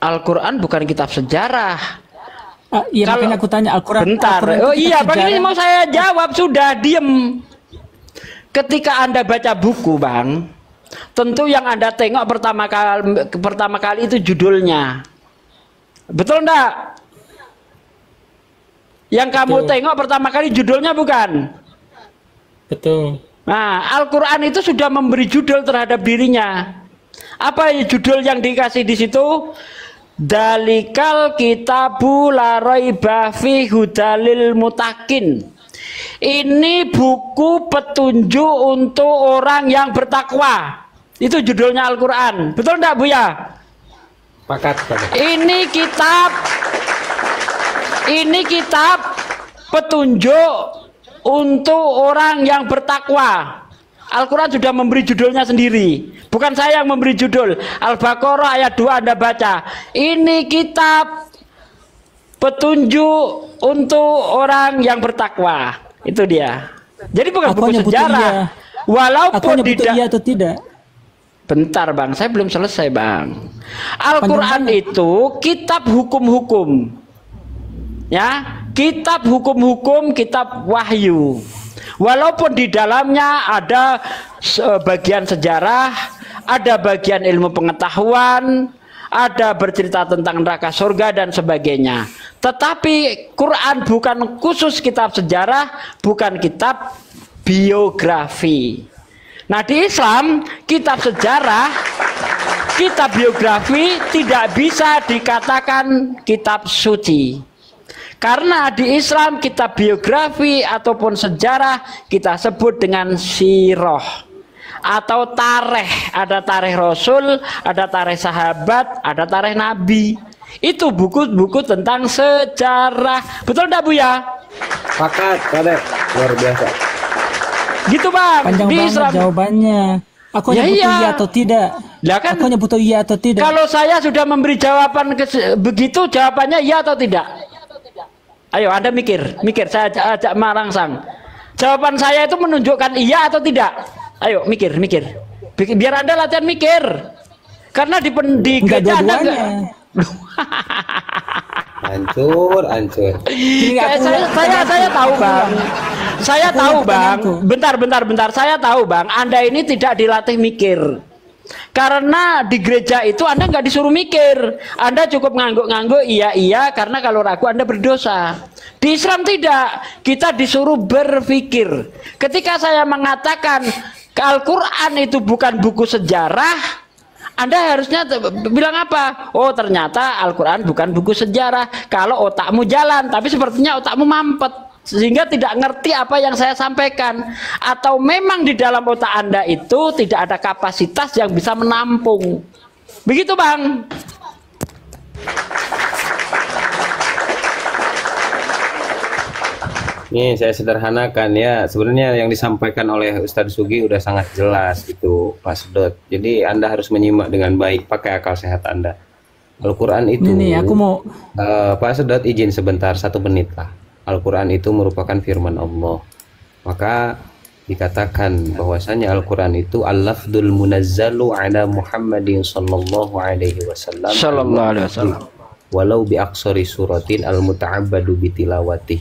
Al-Quran bukan kitab sejarah. Iya, makanya aku tanya Al-Quran. Bentar. Al-Quran Iya, Bang, ini mau saya jawab, sudah diem. Ketika Anda baca buku, Bang, tentu yang Anda tengok pertama kali itu judulnya. Betul enggak? Yang kamu tengok pertama kali judulnya bukan? Betul. Nah, Al-Quran itu sudah memberi judul terhadap dirinya. Apa judul yang dikasih di situ? Dalikal kitabu la raiba fi hudalil mutakin. Ini buku petunjuk untuk orang yang bertakwa. Itu judulnya Al-Quran. Betul enggak, Buya? Pakat. Ini kitab petunjuk untuk orang yang bertakwa. Al-Quran sudah memberi judulnya sendiri. Bukan saya yang memberi judul. Al-Baqarah ayat 2 Anda baca. Ini kitab petunjuk untuk orang yang bertakwa. Itu dia. Jadi bukan buku sejarah. Walaupun tidak. Iya atau tidak? Bentar, Bang, saya belum selesai, Bang. Al-Quran itu kitab hukum-hukum. Ya, kitab hukum-hukum, kitab wahyu. Walaupun di dalamnya ada bagian sejarah, ada bagian ilmu pengetahuan, ada bercerita tentang neraka surga dan sebagainya. Tetapi Quran bukan khusus kitab sejarah, bukan kitab biografi. Nah, di Islam kitab sejarah, kitab biografi tidak bisa dikatakan kitab suci. Karena di Islam kitab biografi ataupun sejarah kita sebut dengan sirah atau tarikh. Ada tarikh Rasul, ada tarikh sahabat, ada tarikh Nabi. Itu buku-buku tentang sejarah. Betul enggak, Buya? Pakat, Kadek. Luar biasa. Gitu, Bang. Panjang di banget Islam jawabannya. Aku hanya butuh iya atau tidak. Kan, aku hanya butuh iya atau tidak. Kalau saya sudah memberi jawaban begitu, jawabannya iya atau tidak? Ayo Anda mikir, saya ajak merangsang. Jawaban saya itu menunjukkan iya atau tidak. Ayo mikir. Biar Anda latihan mikir. Karena di gereja Anda hancur. Saya tahu, Bang. Saya tahu, Bang. Bentar. Saya tahu, Bang. Anda ini tidak dilatih mikir. Karena di gereja itu Anda nggak disuruh mikir, Anda cukup ngangguk-ngangguk iya karena kalau ragu Anda berdosa. Di Islam tidak, kita disuruh berpikir. Ketika saya mengatakan Al-Quran itu bukan buku sejarah, Anda harusnya bilang apa? Oh, ternyata Al-Quran bukan buku sejarah. Kalau otakmu jalan, tapi sepertinya otakmu mampet, sehingga tidak ngerti apa yang saya sampaikan, atau memang di dalam otak Anda itu tidak ada kapasitas yang bisa menampung. Begitu, Bang. Nih saya sederhanakan ya, sebenarnya yang disampaikan oleh Ustadz Sugi udah sangat jelas gitu, Pak Sedot. Jadi Anda harus menyimak dengan baik, pakai akal sehat Anda. Al-Quran itu, aku mau Pak Sedot izin sebentar, 1 menit lah. Al-Quran itu merupakan firman Allah. Maka dikatakan bahwasanya Al-Quran itu al-lafdul munazzalu ala Muhammadin sallallahu alaihi wasallam. Walau bi aqsari suratin al-muta'abbadu bitilawati.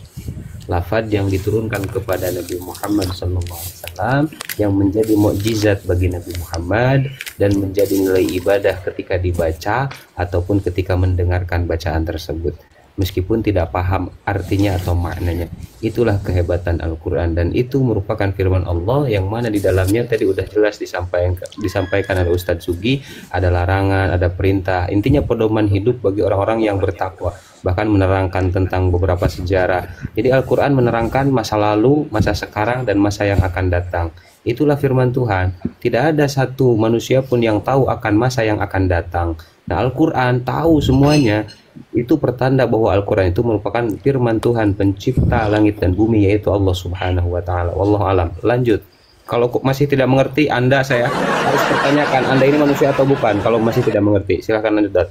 Lafaz yang diturunkan kepada Nabi Muhammad SAW yang menjadi mukjizat bagi Nabi Muhammad dan menjadi nilai ibadah ketika dibaca ataupun ketika mendengarkan bacaan tersebut, meskipun tidak paham artinya atau maknanya. Itulah kehebatan Al-Quran, dan itu merupakan firman Allah yang mana di dalamnya tadi udah jelas disampaikan oleh Ustadz Sugi, ada larangan, ada perintah, intinya pedoman hidup bagi orang-orang yang bertakwa, bahkan menerangkan tentang beberapa sejarah. Jadi Al-Quran menerangkan masa lalu, masa sekarang, dan masa yang akan datang. Itulah firman Tuhan. Tidak ada satu manusia pun yang tahu akan masa yang akan datang. Nah, Al-Quran tahu semuanya. Itu pertanda bahwa Al-Quran itu merupakan firman Tuhan pencipta langit dan bumi, yaitu Allah Subhanahu wa Ta'ala. Wallahu alam. Lanjut. Kalau masih tidak mengerti, saya harus pertanyakan, Anda ini manusia atau bukan? Kalau masih tidak mengerti, silahkan lanjut, Dad.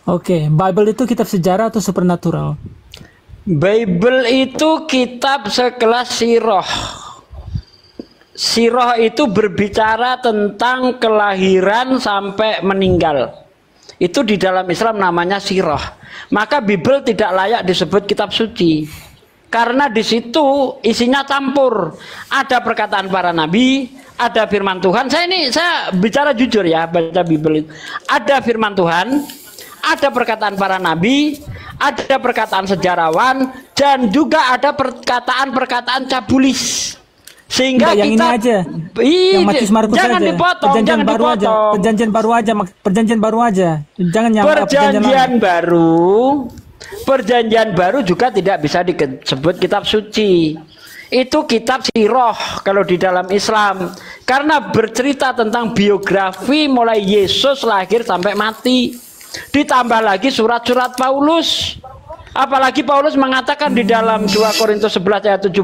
Oke, Bible itu kitab sejarah atau supernatural? Bible itu kitab sekelas sirah. Sirah itu berbicara tentang kelahiran sampai meninggal. itu di dalam Islam namanya sirah. Maka Bible tidak layak disebut kitab suci. Karena di situ isinya campur. Ada perkataan para nabi, ada firman Tuhan. Saya bicara jujur ya, baca Bible itu. Ada firman Tuhan, ada perkataan para nabi, ada perkataan sejarawan, dan juga ada perkataan-perkataan cabulis. Sehingga yang kita ini aja. Yang Matius Markus jangan aja. dipotong, jangan baru dipotong. aja. Perjanjian baru aja. Jangan yang perjanjian baru juga tidak bisa disebut kitab suci. Itu kitab sirah kalau di dalam Islam, karena bercerita tentang biografi mulai Yesus lahir sampai mati. Ditambah lagi surat-surat Paulus. Apalagi Paulus mengatakan di dalam 2 Korintus 11 ayat 17,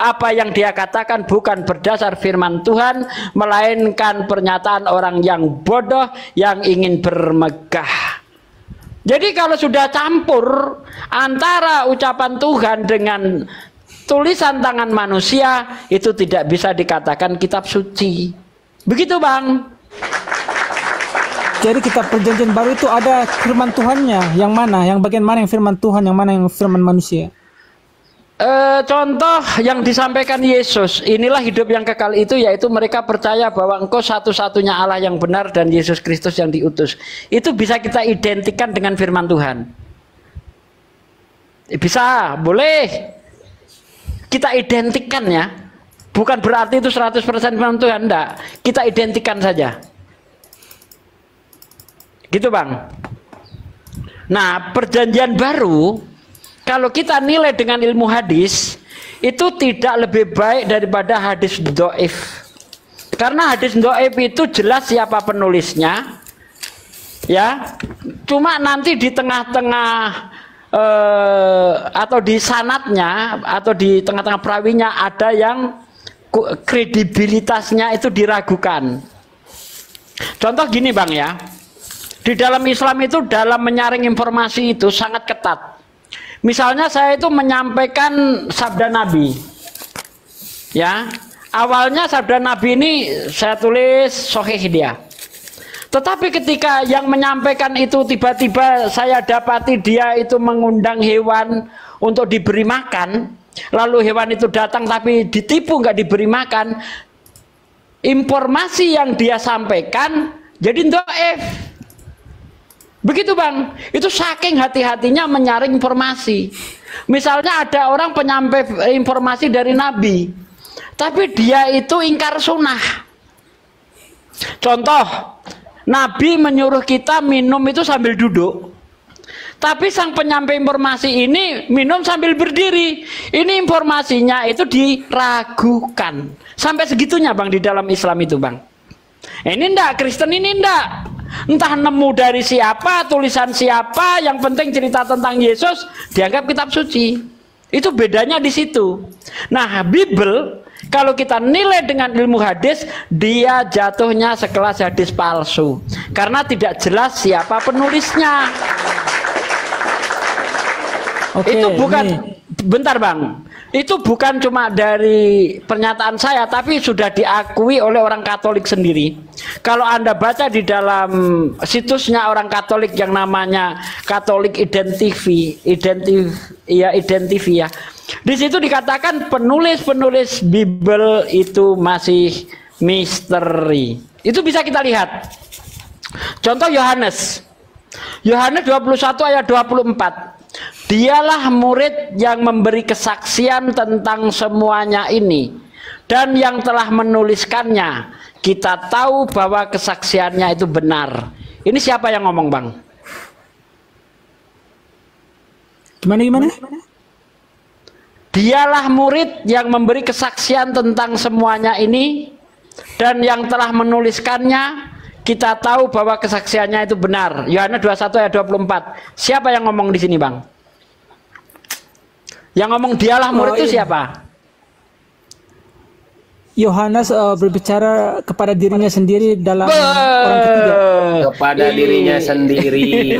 apa yang dia katakan bukan berdasar firman Tuhan, melainkan pernyataan orang yang bodoh yang ingin bermegah. Jadi kalau sudah campur antara ucapan Tuhan dengan tulisan tangan manusia, itu tidak bisa dikatakan kitab suci. Begitu, Bang. Jadi kitab perjanjian baru itu ada firman Tuhannya, yang mana? Yang bagian mana yang firman Tuhan, yang mana yang firman manusia? Contoh yang disampaikan Yesus, inilah hidup yang kekal itu, yaitu mereka percaya bahwa engkau satu-satunya Allah yang benar dan Yesus Kristus yang diutus. Itu bisa kita identikan dengan firman Tuhan. Bisa, boleh kita identikan ya. Bukan berarti itu 100% firman Tuhan, enggak. Kita identikan saja. Gitu, Bang. Nah, perjanjian baru, kalau kita nilai dengan ilmu hadis, itu tidak lebih baik daripada hadis dhaif. Karena hadis dhaif itu jelas siapa penulisnya, ya. Cuma nanti di tengah-tengah atau di sanadnya atau di tengah-tengah perawinya ada yang kredibilitasnya itu diragukan. Contoh gini, Bang ya. Di dalam Islam itu dalam menyaring informasi itu sangat ketat. Misalnya saya itu menyampaikan sabda Nabi. Ya, awalnya sabda Nabi ini saya tulis sahih dia. Tetapi ketika yang menyampaikan itu tiba-tiba saya dapati dia itu mengundang hewan untuk diberi makan, lalu hewan itu datang tapi ditipu nggak diberi makan, informasi yang dia sampaikan jadi dhaif. Begitu, Bang. Itu saking hati-hatinya menyaring informasi. Misalnya ada orang penyampai informasi dari Nabi, tapi dia itu ingkar sunnah. Contoh, Nabi menyuruh kita minum itu sambil duduk, tapi sang penyampai informasi ini minum sambil berdiri. Ini informasinya itu diragukan. Sampai segitunya, Bang, di dalam Islam itu, Bang. Ini enggak, Kristen ini enggak. Entah nemu dari siapa, tulisan siapa, yang penting cerita tentang Yesus dianggap kitab suci. Itu bedanya di situ. Nah, Bible kalau kita nilai dengan ilmu hadis, dia jatuhnya sekelas hadis palsu. Karena tidak jelas siapa penulisnya. Oke, itu bukan bentar, Bang. Itu bukan cuma dari pernyataan saya, tapi sudah diakui oleh orang Katolik sendiri. Kalau Anda baca di dalam situsnya orang Katolik yang namanya Katolik Identify ya. Di situ dikatakan penulis-penulis Bible itu masih misteri. Itu bisa kita lihat. Contoh Yohanes 21 ayat 24. Dialah murid yang memberi kesaksian tentang semuanya ini, dan yang telah menuliskannya. Kita tahu bahwa kesaksiannya itu benar. Ini siapa yang ngomong, Bang? Gimana? Dialah murid yang memberi kesaksian tentang semuanya ini, dan yang telah menuliskannya. Kita tahu bahwa kesaksiannya itu benar. Yohanes 21 ayat 24. Siapa yang ngomong di sini, Bang? Yang ngomong dialah murid itu siapa? Yohanes berbicara kepada dirinya sendiri dalam orang ketiga. Kepada dirinya sendiri.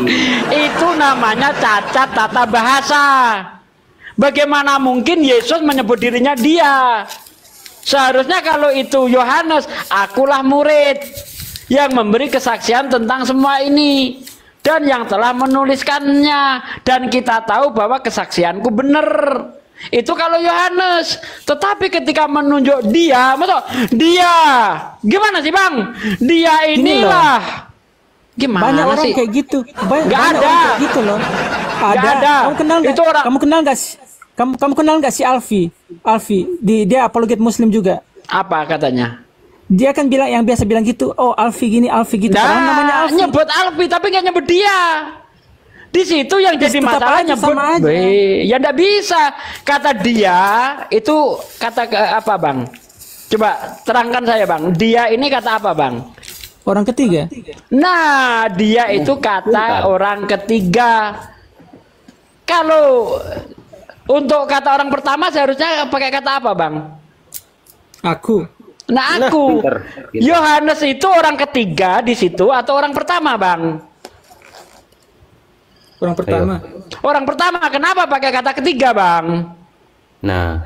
Itu namanya cacat tata bahasa. Bagaimana mungkin Yesus menyebut dirinya dia? Seharusnya kalau itu Yohanes, akulah murid. yang memberi kesaksian tentang semua ini dan yang telah menuliskannya, dan kita tahu bahwa kesaksianku benar. Itu kalau Yohanes. Tetapi ketika menunjuk dia, dia gimana sih Bang? Dia inilah. Gimana banyak orang sih? kayak gitu. Nggak ada. Kayak gitu loh. Ada. Kamu kenal nggak? Itu orang. Kamu kenal nggak si Alfi? Dia apologet Muslim juga. Apa katanya? Dia kan bilang, yang biasa bilang gitu. Oh, Alfi gini, Alfi gitu. Padahal namanya Alfi. Nyebut Alfi tapi nggak nyebut dia. Di situ yang jadi masalah nyebut. Ya nggak bisa. Kata dia itu kata apa Bang? Coba terangkan saya Bang. Dia ini kata apa Bang? Orang ketiga. Nah, dia itu kata orang ketiga. Kalau untuk kata orang pertama seharusnya pakai kata apa Bang? Aku. Nah, aku. Yohanes itu orang ketiga di situ atau orang pertama Bang? Orang pertama. Orang pertama. Kenapa pakai kata ketiga Bang? Nah,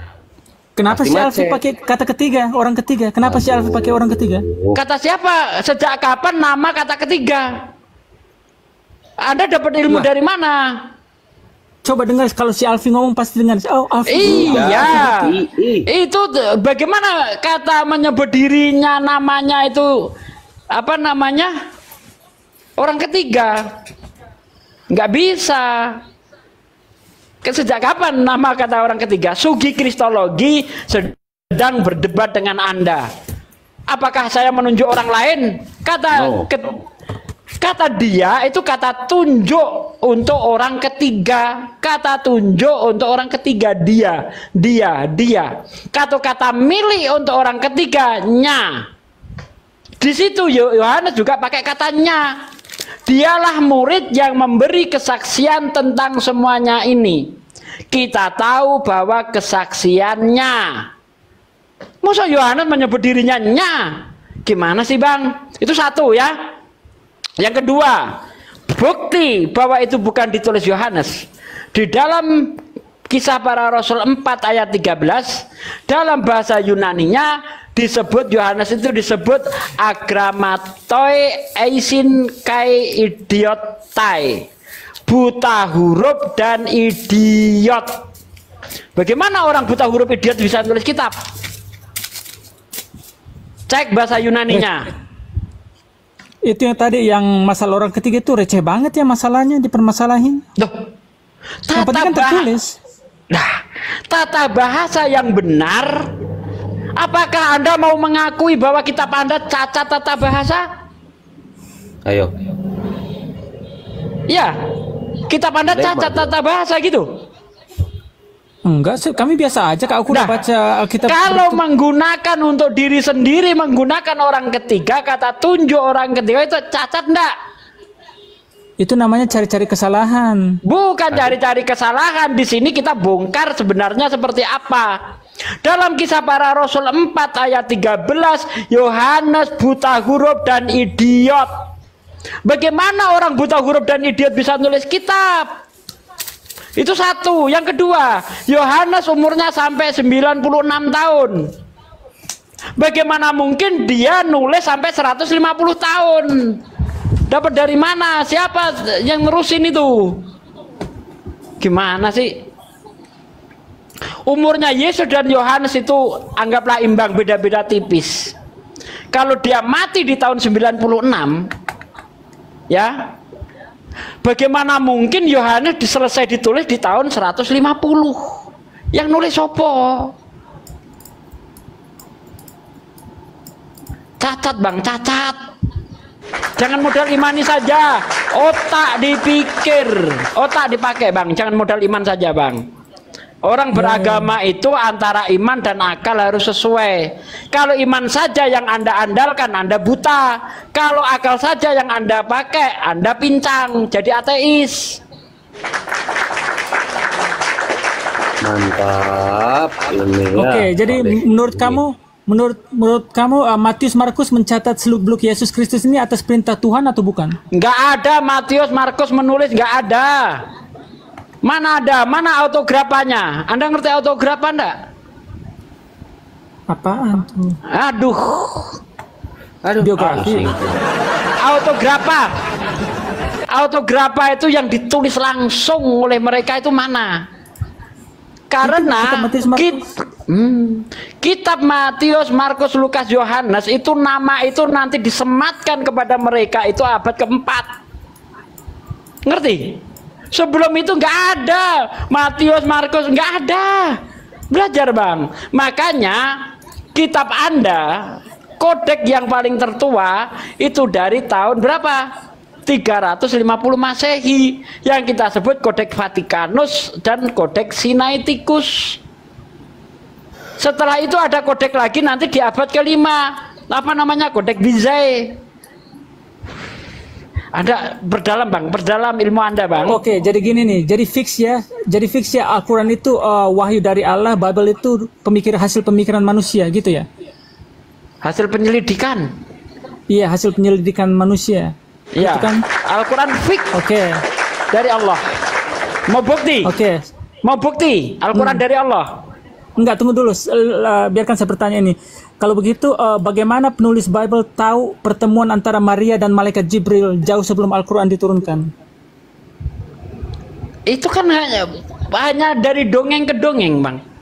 kenapa si Alfi pakai kata ketiga? Orang ketiga. Kenapa si Alfi pakai orang ketiga? Kata siapa? Sejak kapan nama kata ketiga? Anda dapat ilmu dari mana? Coba dengar, kalau si Alfi ngomong pasti dengar. Oh, Alfi. Iya. Itu bagaimana kata menyebut dirinya, namanya itu apa namanya? Orang ketiga. Nggak bisa. Sejak kapan nama kata orang ketiga? Sugi Kristologi sedang berdebat dengan Anda. Apakah saya menunjuk orang lain? Kata dia itu kata tunjuk untuk orang ketiga. Kata tunjuk untuk orang ketiga dia. Kata milih untuk orang ketiganya. Di situ Yohanes juga pakai katanya. Dialah murid yang memberi kesaksian tentang semuanya ini. Kita tahu bahwa kesaksiannya. Masa Yohanes menyebut dirinya nya? Gimana sih Bang? Itu satu ya. Yang kedua, bukti bahwa itu bukan ditulis Yohanes. Di dalam Kisah Para Rasul 4 ayat 13, dalam bahasa Yunaninya disebut, Yohanes itu disebut agramatoi eisin kai idiotai, buta huruf dan idiot. Bagaimana orang buta huruf idiot bisa tulis kitab? Cek bahasa Yunaninya. Itu yang tadi yang masalah orang ketiga itu receh banget ya, masalahnya dipermasalahin. Loh, yang penting kan tertulis. Nah, tata bahasa yang benar. Apakah Anda mau mengakui bahwa kitab Anda cacat tata bahasa? Ayo. Ya, kitab Anda cacat tata bahasa gitu? Enggak sih, kami biasa aja. Aku udah baca Alkitab. Kalau menggunakan untuk diri sendiri, menggunakan orang ketiga, kata tunjuk orang ketiga itu cacat enggak? Itu namanya cari-cari kesalahan. Bukan cari-cari kesalahan. Di sini kita bongkar sebenarnya seperti apa. Dalam Kisah Para Rasul 4 ayat 13, Yohanes buta huruf dan idiot. Bagaimana orang buta huruf dan idiot bisa nulis kitab? Itu satu. Yang kedua, Yohanes umurnya sampai 96 tahun. Bagaimana mungkin dia nulis sampai 150 tahun? Dapat dari mana? Siapa yang nerusin itu? Gimana sih? Umurnya Yesus dan Yohanes itu anggaplah imbang, beda-beda tipis. Kalau dia mati di tahun 96, ya, bagaimana mungkin Yohanes selesai ditulis di tahun 150? Yang nulis sopo? Cacat Bang, cacat. Jangan modal imani saja, otak dipikir, otak dipakai Bang. Jangan modal iman saja Bang. Orang beragama itu antara iman dan akal harus sesuai. Kalau iman saja yang Anda andalkan, Anda buta. Kalau akal saja yang Anda pakai, Anda pincang, jadi ateis. Mantap. Oke, jadi menurut kamu Matius Markus mencatat seluk-beluk Yesus Kristus ini atas perintah Tuhan atau bukan? Nggak ada Matius Markus menulis, nggak ada. Mana ada? Mana autografannya? Anda ngerti autografan enggak? Apaan tuh? Aduh. Aduh, biografi. Autografa itu yang ditulis langsung oleh mereka itu mana? Karena kitab Matius, Markus, Lukas, Yohanes itu nama itu nanti disematkan kepada mereka itu abad keempat. Ngerti? Sebelum itu nggak ada Matius, Markus, nggak ada. Belajar bang. Makanya kitab Anda, kodek yang paling tertua itu dari tahun berapa? 350 Masehi yang kita sebut Kodeks Vatikanus dan Kodeks Sinaiticus. Setelah itu ada kodek lagi nanti di abad kelima, apa namanya, Kodeks Bizai. Ada berdalam bang, berdalam ilmu Anda bang. Oke, jadi gini nih, jadi fix ya Al-Quran itu wahyu dari Allah, Bible itu hasil pemikiran manusia gitu ya? Hasil penyelidikan. Iya, hasil penyelidikan manusia. Iya, kan? Al-Quran fix. Oke. Dari Allah. Mau bukti? Oke. Mau bukti Al-Quran dari Allah? Enggak, tunggu dulu. Biarkan saya bertanya ini. Kalau begitu, bagaimana penulis Bible tahu pertemuan antara Maria dan malaikat Jibril jauh sebelum Al-Quran diturunkan? Itu kan hanya dari dongeng ke dongeng, bang.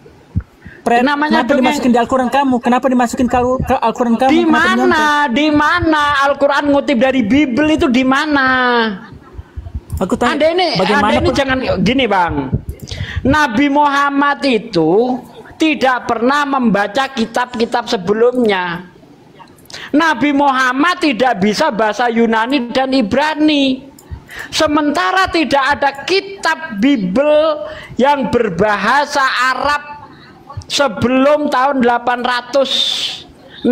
Namanya kenapa dimasukin di Al-Quran kamu? Kenapa dimasukin ke Al-Quran kamu? Di mana Al-Quran ngutip dari Bible itu di mana? Aku tanya. Anda ini jangan gini bang. Nabi Muhammad itu tidak pernah membaca kitab-kitab sebelumnya. Nabi Muhammad tidak bisa bahasa Yunani dan Ibrani. Sementara tidak ada kitab Bible yang berbahasa Arab sebelum tahun 861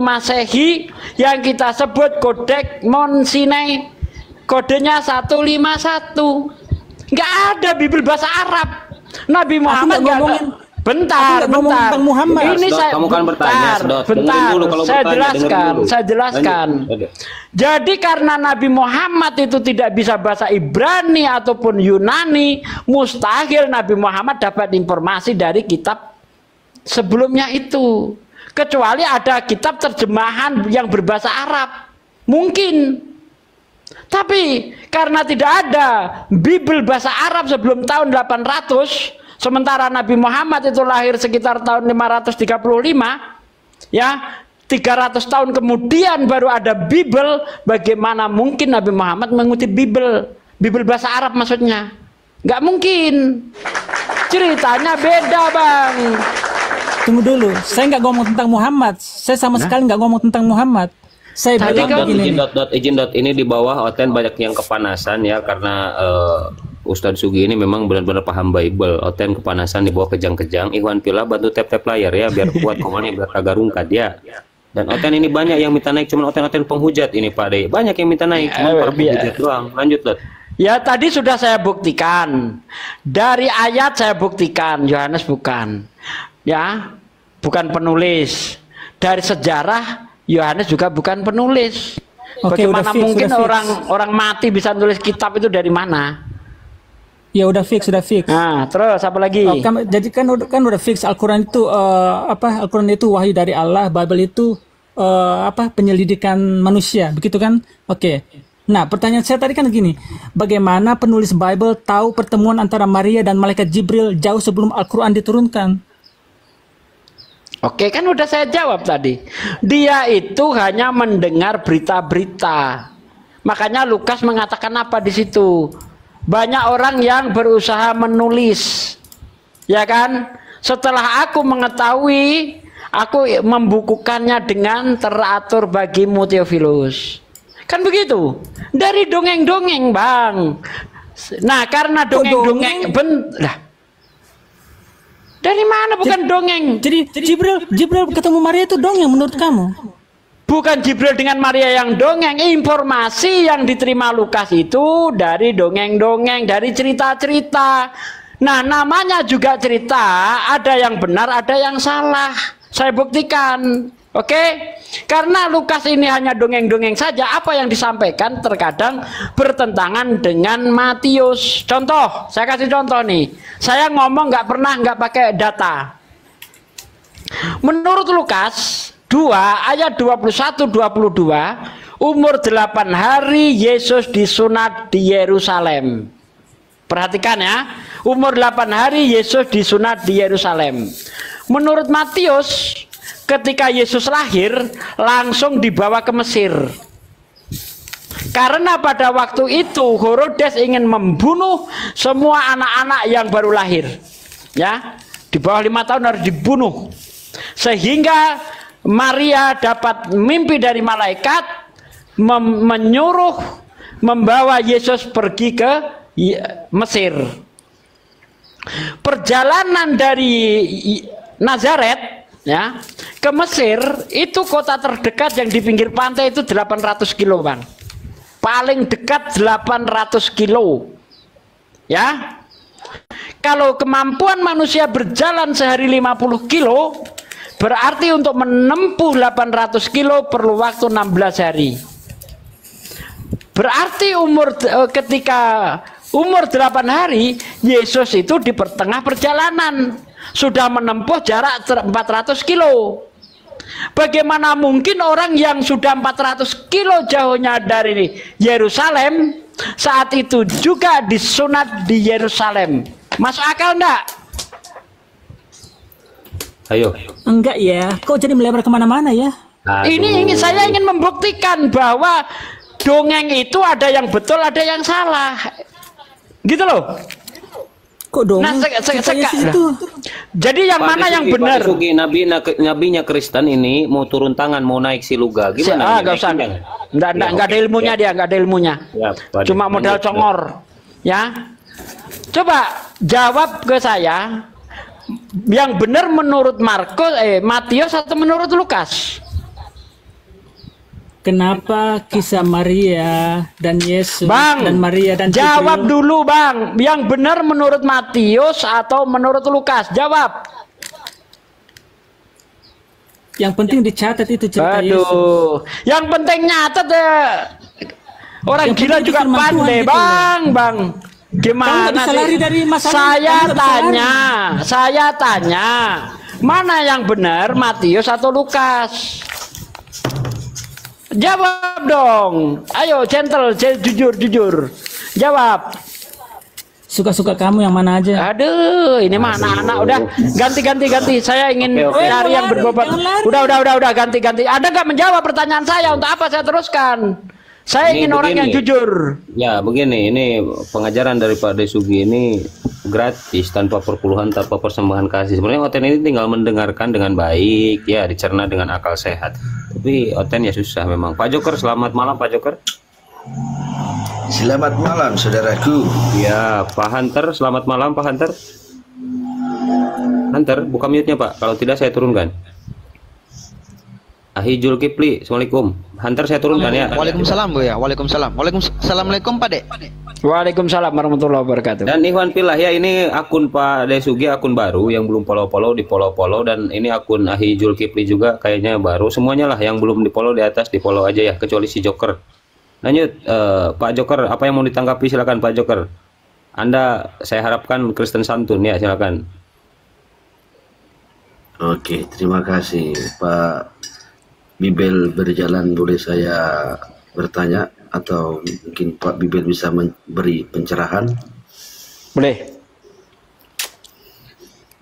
Masehi yang kita sebut Kodeks Mount Sinai, kodenya 151. Nggak ada Bible bahasa Arab. Nabi Muhammad nggak ngomongin. Bentar. Ini kamu kan bertanya, saya jelaskan. Jadi karena Nabi Muhammad itu tidak bisa bahasa Ibrani ataupun Yunani, mustahil Nabi Muhammad dapat informasi dari kitab sebelumnya itu. Kecuali ada kitab terjemahan yang berbahasa Arab. Mungkin. Tapi karena tidak ada Bible bahasa Arab sebelum tahun 800, sementara Nabi Muhammad itu lahir sekitar tahun 535, ya 300 tahun kemudian baru ada Bible. Bagaimana mungkin Nabi Muhammad mengutip Bible bahasa Arab maksudnya? Nggak mungkin. Ceritanya beda bang. Tunggu dulu, saya nggak ngomong tentang Muhammad. Saya sama sekali nggak ngomong tentang Muhammad. Saya izin ini di bawah Oten banyak yang kepanasan ya karena Ustadz Sugi ini memang benar-benar paham Bible. Oten kepanasan di bawah kejang-kejang. Ikhwan Pila bantu tap-tap layar ya biar kuat komannya biar kagak rungkat ya. Dan Oten ini banyak yang minta naik, cuman Oten penghujat ini Pak De. Banyak yang minta naik, cuma para penghujat doang. Lanjut Dot. Ya tadi sudah saya buktikan. Dari ayat saya buktikan Yohanes bukan. Ya, bukan penulis. Dari sejarah Yohanes juga bukan penulis. Bagaimana mungkin orang mati bisa nulis kitab itu dari mana? Ya udah fix. Nah, terus apa lagi? Jadi kan udah fix Al-Quran itu Al-Quran itu wahyu dari Allah, Bible itu penyelidikan manusia, begitu kan? Oke. Nah, pertanyaan saya tadi kan gini, bagaimana penulis Bible tahu pertemuan antara Maria dan malaikat Jibril jauh sebelum Al-Quran diturunkan? Oke, kan udah saya jawab tadi. Dia itu hanya mendengar berita-berita. Makanya Lukas mengatakan apa di situ? Banyak orang yang berusaha menulis. Ya kan? Setelah aku mengetahui, aku membukukannya dengan teratur bagimu Theophilus. Kan begitu? Dari dongeng-dongeng, Bang. Nah, karena dongeng-dongeng dari mana bukan dongeng? Jadi Jibril ketemu Maria itu dongeng menurut kamu? Bukan Jibril dengan Maria yang dongeng. Informasi yang diterima Lukas itu dari dongeng-dongeng, dari cerita-cerita. Nah, namanya juga cerita, ada yang benar, ada yang salah. Saya buktikan. Oke? Karena Lukas ini hanya dongeng-dongeng saja, apa yang disampaikan terkadang bertentangan dengan Matius. Contoh, saya kasih contoh nih. Saya ngomong nggak pakai data. Menurut Lukas, ayat 21-22, umur 8 hari Yesus disunat di Yerusalem. Perhatikan ya, umur 8 hari Yesus disunat di Yerusalem. Menurut Matius, ketika Yesus lahir langsung dibawa ke Mesir. Karena pada waktu itu Herodes ingin membunuh semua anak-anak yang baru lahir. Ya, di bawah 5 tahun harus dibunuh. Sehingga Maria dapat mimpi dari malaikat menyuruh membawa Yesus pergi ke Mesir. Perjalanan dari Nazaret ya ke Mesir itu kota terdekat yang di pinggir pantai itu 800 kilo bang, paling dekat 800 kilo ya. Kalau kemampuan manusia berjalan sehari 50 kilo, berarti untuk menempuh 800 kilo perlu waktu 16 hari. Berarti ketika umur 8 hari Yesus itu di tengah perjalanan sudah menempuh jarak 400 kilo. Bagaimana mungkin orang yang sudah 400 kilo jauhnya dari Yerusalem saat itu juga disunat di Yerusalem? Masuk akal enggak? Ayo. Enggak ya, kok jadi melebar kemana-mana ya? Ini saya ingin membuktikan bahwa dongeng itu ada yang betul, ada yang salah, gitu loh. Kok dongeng? Nah, itu. Jadi yang Pak mana Desugi, yang benar? Pak Desugi, nabinya Kristen ini mau turun tangan, mau naik siluga, gimana? Enggak usah, enggak ada ilmunya dia, enggak ada ilmunya. Ya, cuma modal congor, ya. Coba jawab ke saya, yang benar menurut Matius atau menurut Lukas? Kenapa kisah Maria dan Yesus Bang, dan Maria dan jawab Jibril? dulu bang, yang benar menurut Matius atau menurut Lukas? Jawab. Yang penting dicatat itu cerita Yesus. Aduh, yang penting nyatet ya. Orang Yang gila penting juga firman Tuhan pandai gitu bang, bang. Gimana bisa lari sih? dari masalah, Saya tanya, mana yang benar Matius atau Lukas? Jawab dong. Ayo gentle, jujur. Jawab. Suka-suka kamu yang mana aja. Aduh, ini mah anak-anak udah ganti. Saya ingin cari yang berbobot. Udah ganti. Ada nggak menjawab pertanyaan saya? Untuk apa saya teruskan? Saya ingin orang yang jujur. Ya begini, ini pengajaran dari Pak Desugi ini gratis, tanpa perpuluhan, tanpa persembahan kasih. Sebenarnya Oten ini tinggal mendengarkan dengan baik, ya dicerna dengan akal sehat. Tapi Oten ya susah memang. Pak Joker, selamat malam Pak Joker. Selamat malam saudaraku. Ya Pak Hunter, selamat malam Pak Hunter. Hunter, buka mute-nya Pak. Kalau tidak saya turunkan. Ahi Julkipli, assalamualaikum. Hunter saya turunkan ya. Waalaikumsalam Bu ya. Assalamualaikum Pak Dek. Waalaikumsalam warahmatullahi wabarakatuh. Dan Ikhwan Pillah ya, ini akun Pak Desugi, akun baru yang belum follow di follow, dan ini akun Ahi Julkipli juga kayaknya baru. Semuanya lah yang belum di follow di atas di follow aja ya, kecuali si Joker. Lanjut Pak Joker, apa yang mau ditanggapi silakan Pak Joker. Anda saya harapkan Kristen santun ya, silakan. Oke, terima kasih Pak Bibel berjalan. Boleh saya bertanya atau mungkin Pak Bibel bisa memberi pencerahan? Boleh.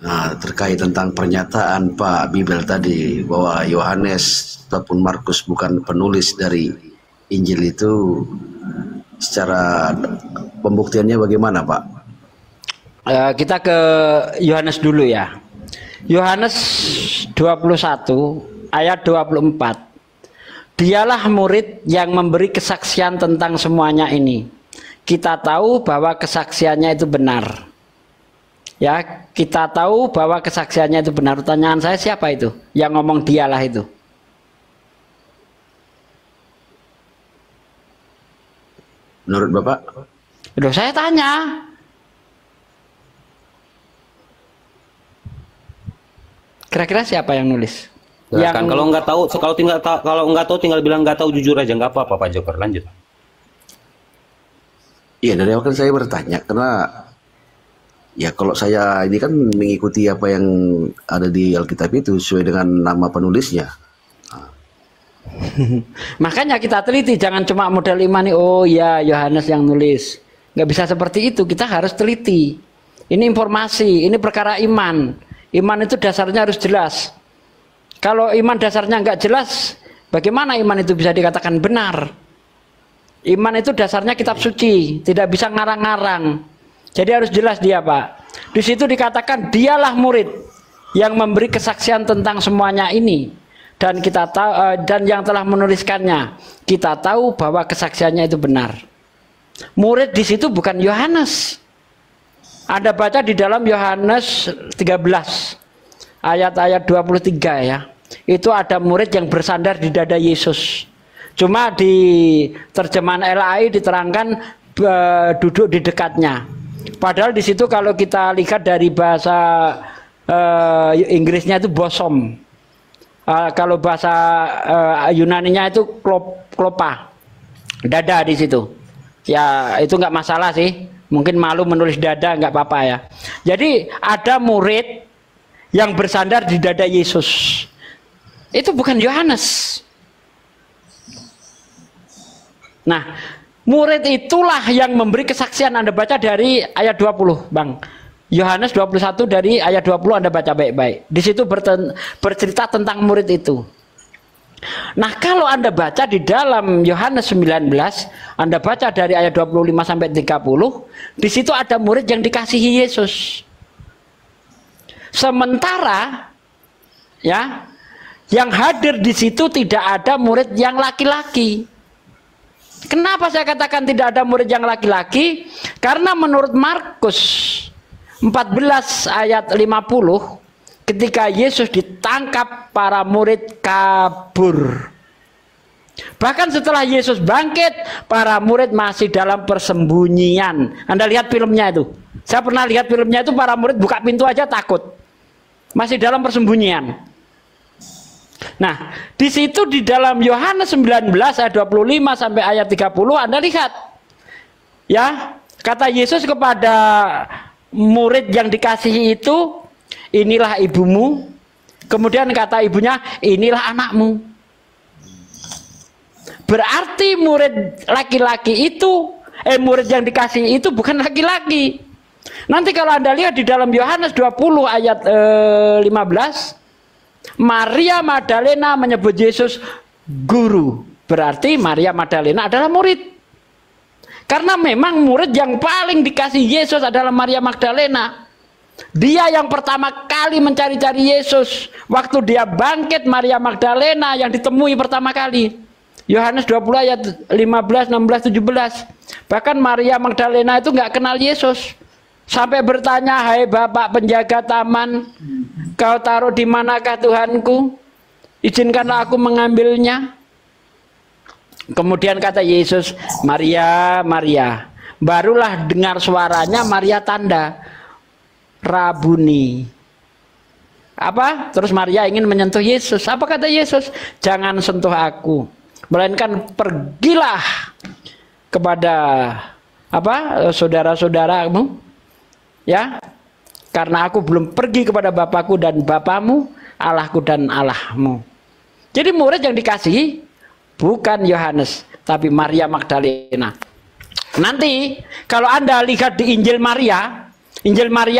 Nah, terkait tentang pernyataan Pak Bibel tadi bahwa Yohanes ataupun Markus bukan penulis dari Injil itu, secara pembuktiannya bagaimana Pak? Kita ke Yohanes dulu ya. Yohanes 21 ayat 24. Dialah murid yang memberi kesaksian tentang semuanya ini. Kita tahu bahwa kesaksiannya itu benar. Ya, kita tahu bahwa kesaksiannya itu benar. Pertanyaan saya, siapa itu yang ngomong dialah itu? Menurut Bapak? Loh, saya tanya. Kira-kira siapa yang nulis? Ya, kan kalau nggak tahu, kalau nggak tahu tinggal bilang nggak tahu, jujur aja, nggak apa-apa Pak Joker. Lanjut. Iya, dari awal kan saya bertanya karena ya kalau saya ini kan mengikuti apa yang ada di Alkitab itu sesuai dengan nama penulisnya. Makanya kita teliti, jangan cuma modal imani, oh ya Yohanes yang nulis. Nggak bisa seperti itu, kita harus teliti. Ini informasi, ini perkara iman. Iman itu dasarnya harus jelas. Kalau iman dasarnya nggak jelas, bagaimana iman itu bisa dikatakan benar? Iman itu dasarnya kitab suci, tidak bisa ngarang-ngarang. Jadi harus jelas dia, Pak. Di situ dikatakan dialah murid yang memberi kesaksian tentang semuanya ini, dan kita tahu, dan yang telah menuliskannya, kita tahu bahwa kesaksiannya itu benar. Murid di situ bukan Yohanes. Anda baca di dalam Yohanes 13 ayat-ayat 23 ya. Itu ada murid yang bersandar di dada Yesus. Cuma di terjemahan LAI diterangkan duduk di dekatnya. Padahal di situ kalau kita lihat dari bahasa Inggrisnya itu bosom. Kalau bahasa Yunaninya itu klopa, dada di situ. Ya itu nggak masalah sih. Mungkin malu menulis dada, nggak apa-apa ya. Jadi ada murid yang bersandar di dada Yesus. Itu bukan Yohanes. Nah, murid itulah yang memberi kesaksian. Anda baca dari ayat 20, Bang. Yohanes 21 dari ayat 20 Anda baca baik-baik. Di situ bercerita tentang murid itu. Nah, kalau Anda baca di dalam Yohanes 19, Anda baca dari ayat 25 sampai 30, di situ ada murid yang dikasihi Yesus. Sementara ya, yang hadir di situ tidak ada murid yang laki-laki. Kenapa saya katakan tidak ada murid yang laki-laki? Karena menurut Markus 14 ayat 50, ketika Yesus ditangkap, para murid kabur. Bahkan setelah Yesus bangkit, para murid masih dalam persembunyian. Anda lihat filmnya itu. Saya pernah lihat filmnya itu, para murid buka pintu aja takut. Masih dalam persembunyian. Nah, di situ di dalam Yohanes 19 ayat 25 sampai ayat 30 Anda lihat. Ya, kata Yesus kepada murid yang dikasihi itu, inilah ibumu. Kemudian kata ibunya, inilah anakmu. Berarti murid laki-laki itu, murid yang dikasihi itu bukan laki-laki. Nanti kalau Anda lihat di dalam Yohanes 20 ayat 15, Maria Magdalena menyebut Yesus guru. Berarti Maria Magdalena adalah murid. Karena memang murid yang paling dikasih Yesus adalah Maria Magdalena. Dia yang pertama kali mencari-cari Yesus. Waktu dia bangkit, Maria Magdalena yang ditemui pertama kali. Yohanes 20 ayat 15, 16, 17. Bahkan Maria Magdalena itu nggak kenal Yesus. Sampai bertanya, hai Bapak penjaga taman, kau taruh di manakah Tuhanku? Izinkanlah aku mengambilnya. Kemudian kata Yesus, Maria, Maria. Barulah dengar suaranya, Maria tanda, Rabuni. Apa? Terus Maria ingin menyentuh Yesus. Apa kata Yesus? Jangan sentuh aku, melainkan pergilah kepada apa? Saudara-saudaramu. Ya, karena aku belum pergi kepada Bapakku dan Bapamu, Allahku dan Allahmu. Jadi murid yang dikasihi bukan Yohanes, tapi Maria Magdalena. Nanti kalau Anda lihat di Injil Maria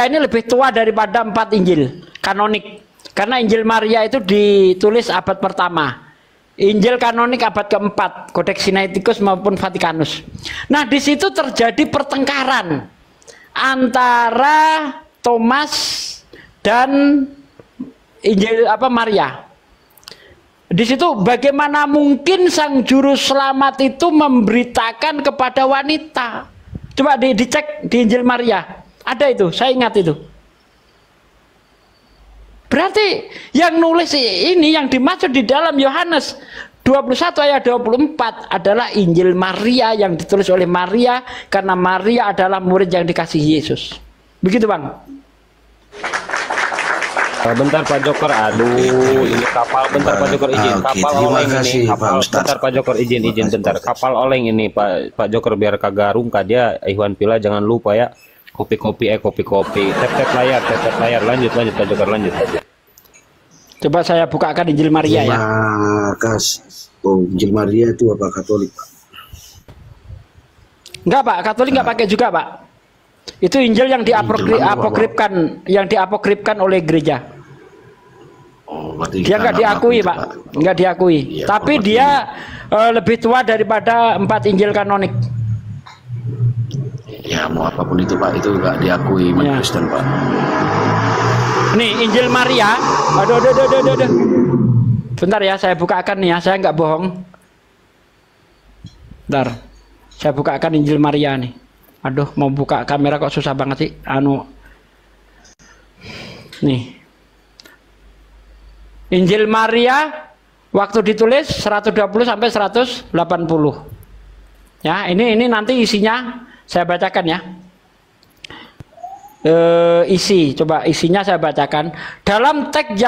ini lebih tua daripada 4 Injil kanonik. Karena Injil Maria itu ditulis abad pertama. Injil kanonik abad keempat, Codex Sinaiticus maupun Vatikanus. Nah, di situ terjadi pertengkaran antara Thomas dan Injil Maria. Di situ bagaimana mungkin sang juru selamat itu memberitakan kepada wanita? Coba dicek di Injil Maria. Ada itu, saya ingat itu. Berarti yang nulis ini, yang dimaksud di dalam Yohanes 21 ayat 24 adalah Injil Maria yang ditulis oleh Maria, karena Maria adalah murid yang dikasihi Yesus. Begitu, Bang. Bentar Pak Joker, aduh ini kapal. Bentar Pak Joker izin, kapal oleng ini. Kapal, bentar Pak Joker izin bentar. Kapal oleng ini Pak Joker, biar kagak rungka dia. Ikhwan Pila jangan lupa ya. Kopi-kopi. Tap layar. Lanjut Pak Joker, lanjut. Coba saya bukakan Injil Maria ya. apakah Injil Maria itu apa Katolik, Pak? Enggak, Pak, Katolik enggak pakai juga, Pak. Itu Injil yang diapokripkan oleh gereja. Oh, berarti Dia enggak diakui, Pak. Enggak diakui. Iya, Tapi dia lebih tua daripada 4 Injil kanonik. Ya, mau apapun itu, Pak, itu enggak diakui umat Ya. Kristen, Pak. Nih, Injil Maria. Aduh. Bentar ya, saya bukakan nih ya, saya nggak bohong. Bentar. Saya bukakan Injil Maria nih. Aduh, mau buka kamera kok susah banget sih. Nih. Injil Maria waktu ditulis 120 sampai 180. Ya, ini nanti isinya saya bacakan ya. Coba isinya saya bacakan. Dalam teks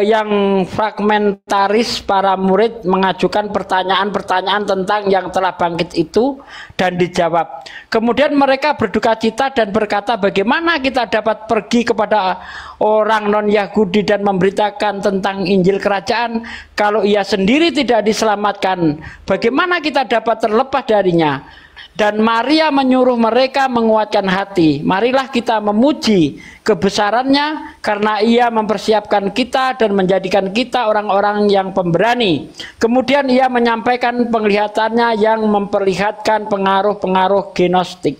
yang fragmentaris, para murid mengajukan pertanyaan-pertanyaan tentang yang telah bangkit itu dan dijawab. Kemudian mereka berduka cita dan berkata, bagaimana kita dapat pergi kepada orang non-Yahudi dan memberitakan tentang Injil Kerajaan kalau ia sendiri tidak diselamatkan? Bagaimana kita dapat terlepas darinya? Dan Maria menyuruh mereka menguatkan hati. Marilah kita memuji kebesarannya karena ia mempersiapkan kita dan menjadikan kita orang-orang yang pemberani. Kemudian ia menyampaikan penglihatannya yang memperlihatkan pengaruh-pengaruh gnostik.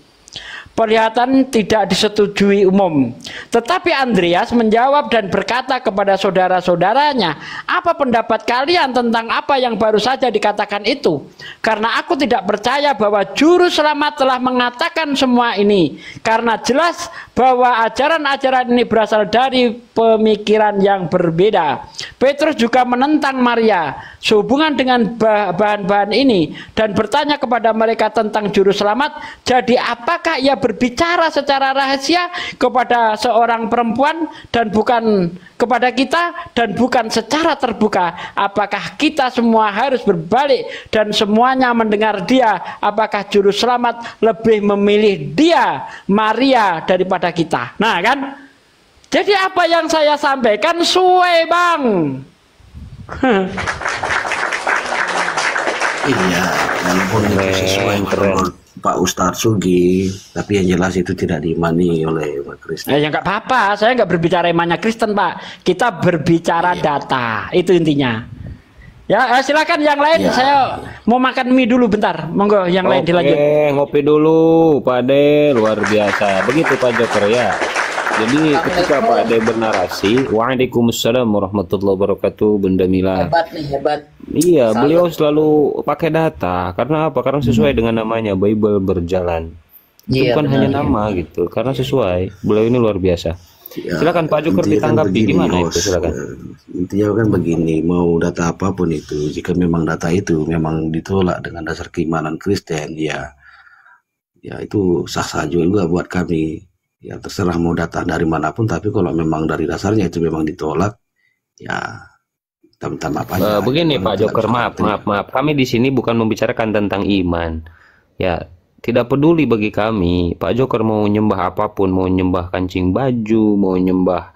Perlihatan tidak disetujui umum. Tetapi Andreas menjawab dan berkata kepada saudara-saudaranya, apa pendapat kalian tentang apa yang baru saja dikatakan itu? Karena aku tidak percaya bahwa juru selamat telah mengatakan semua ini. Karena jelas bahwa ajaran-ajaran ini berasal dari pemikiran yang berbeda. Petrus juga menentang Maria sehubungan dengan bahan-bahan ini dan bertanya kepada mereka tentang juru selamat. Jadi apakah ia berbicara secara rahasia kepada seorang perempuan dan bukan kepada kita dan bukan secara terbuka? Apakah kita semua harus berbalik dan semuanya mendengar dia? Apakah juru selamat lebih memilih dia, Maria, daripada kita? Nah kan, jadi apa yang saya sampaikan suwe, Bang. Iya, walaupun itu sesuai menurut Pak Ustadz Sugi, tapi yang jelas itu tidak diimani oleh umat Kristen. Ya nggak apa-apa, saya nggak berbicara imannya Kristen, Pak. Kita berbicara data, itu intinya. Ya, silakan yang lain. Saya mau makan mie dulu bentar. Monggo yang lain dilanjut. Ngopi dulu, Pak Ade, luar biasa. Begitu Pak Joker ya. Jadi ketika Pak Ade bernarasi, waalaikumsalam warahmatullahi wabarakatuh, Bunda Mila. Hebat nih, hebat. Iya, beliau selalu pakai data. Karena apa? Karena sesuai dengan namanya, Bible berjalan. Itu bukan hanya nama gitu, karena sesuai. Beliau ini luar biasa. Ya, silakan Pak Joker ditanggapi gimana itu, silakan. Intinya kan begini, mau data apapun itu, jika memang data itu memang ditolak dengan dasar keimanan Kristen, ya itu sah-sah juga buat kami. Ya terserah mau data dari manapun, tapi kalau memang dari dasarnya itu memang ditolak, ya kita minta maaf aja. Begini Pak Joker, maaf. Kami di sini bukan membicarakan tentang iman. Ya, tidak peduli bagi kami. Pak Joker mau nyembah apapun, mau nyembah kancing baju, mau nyembah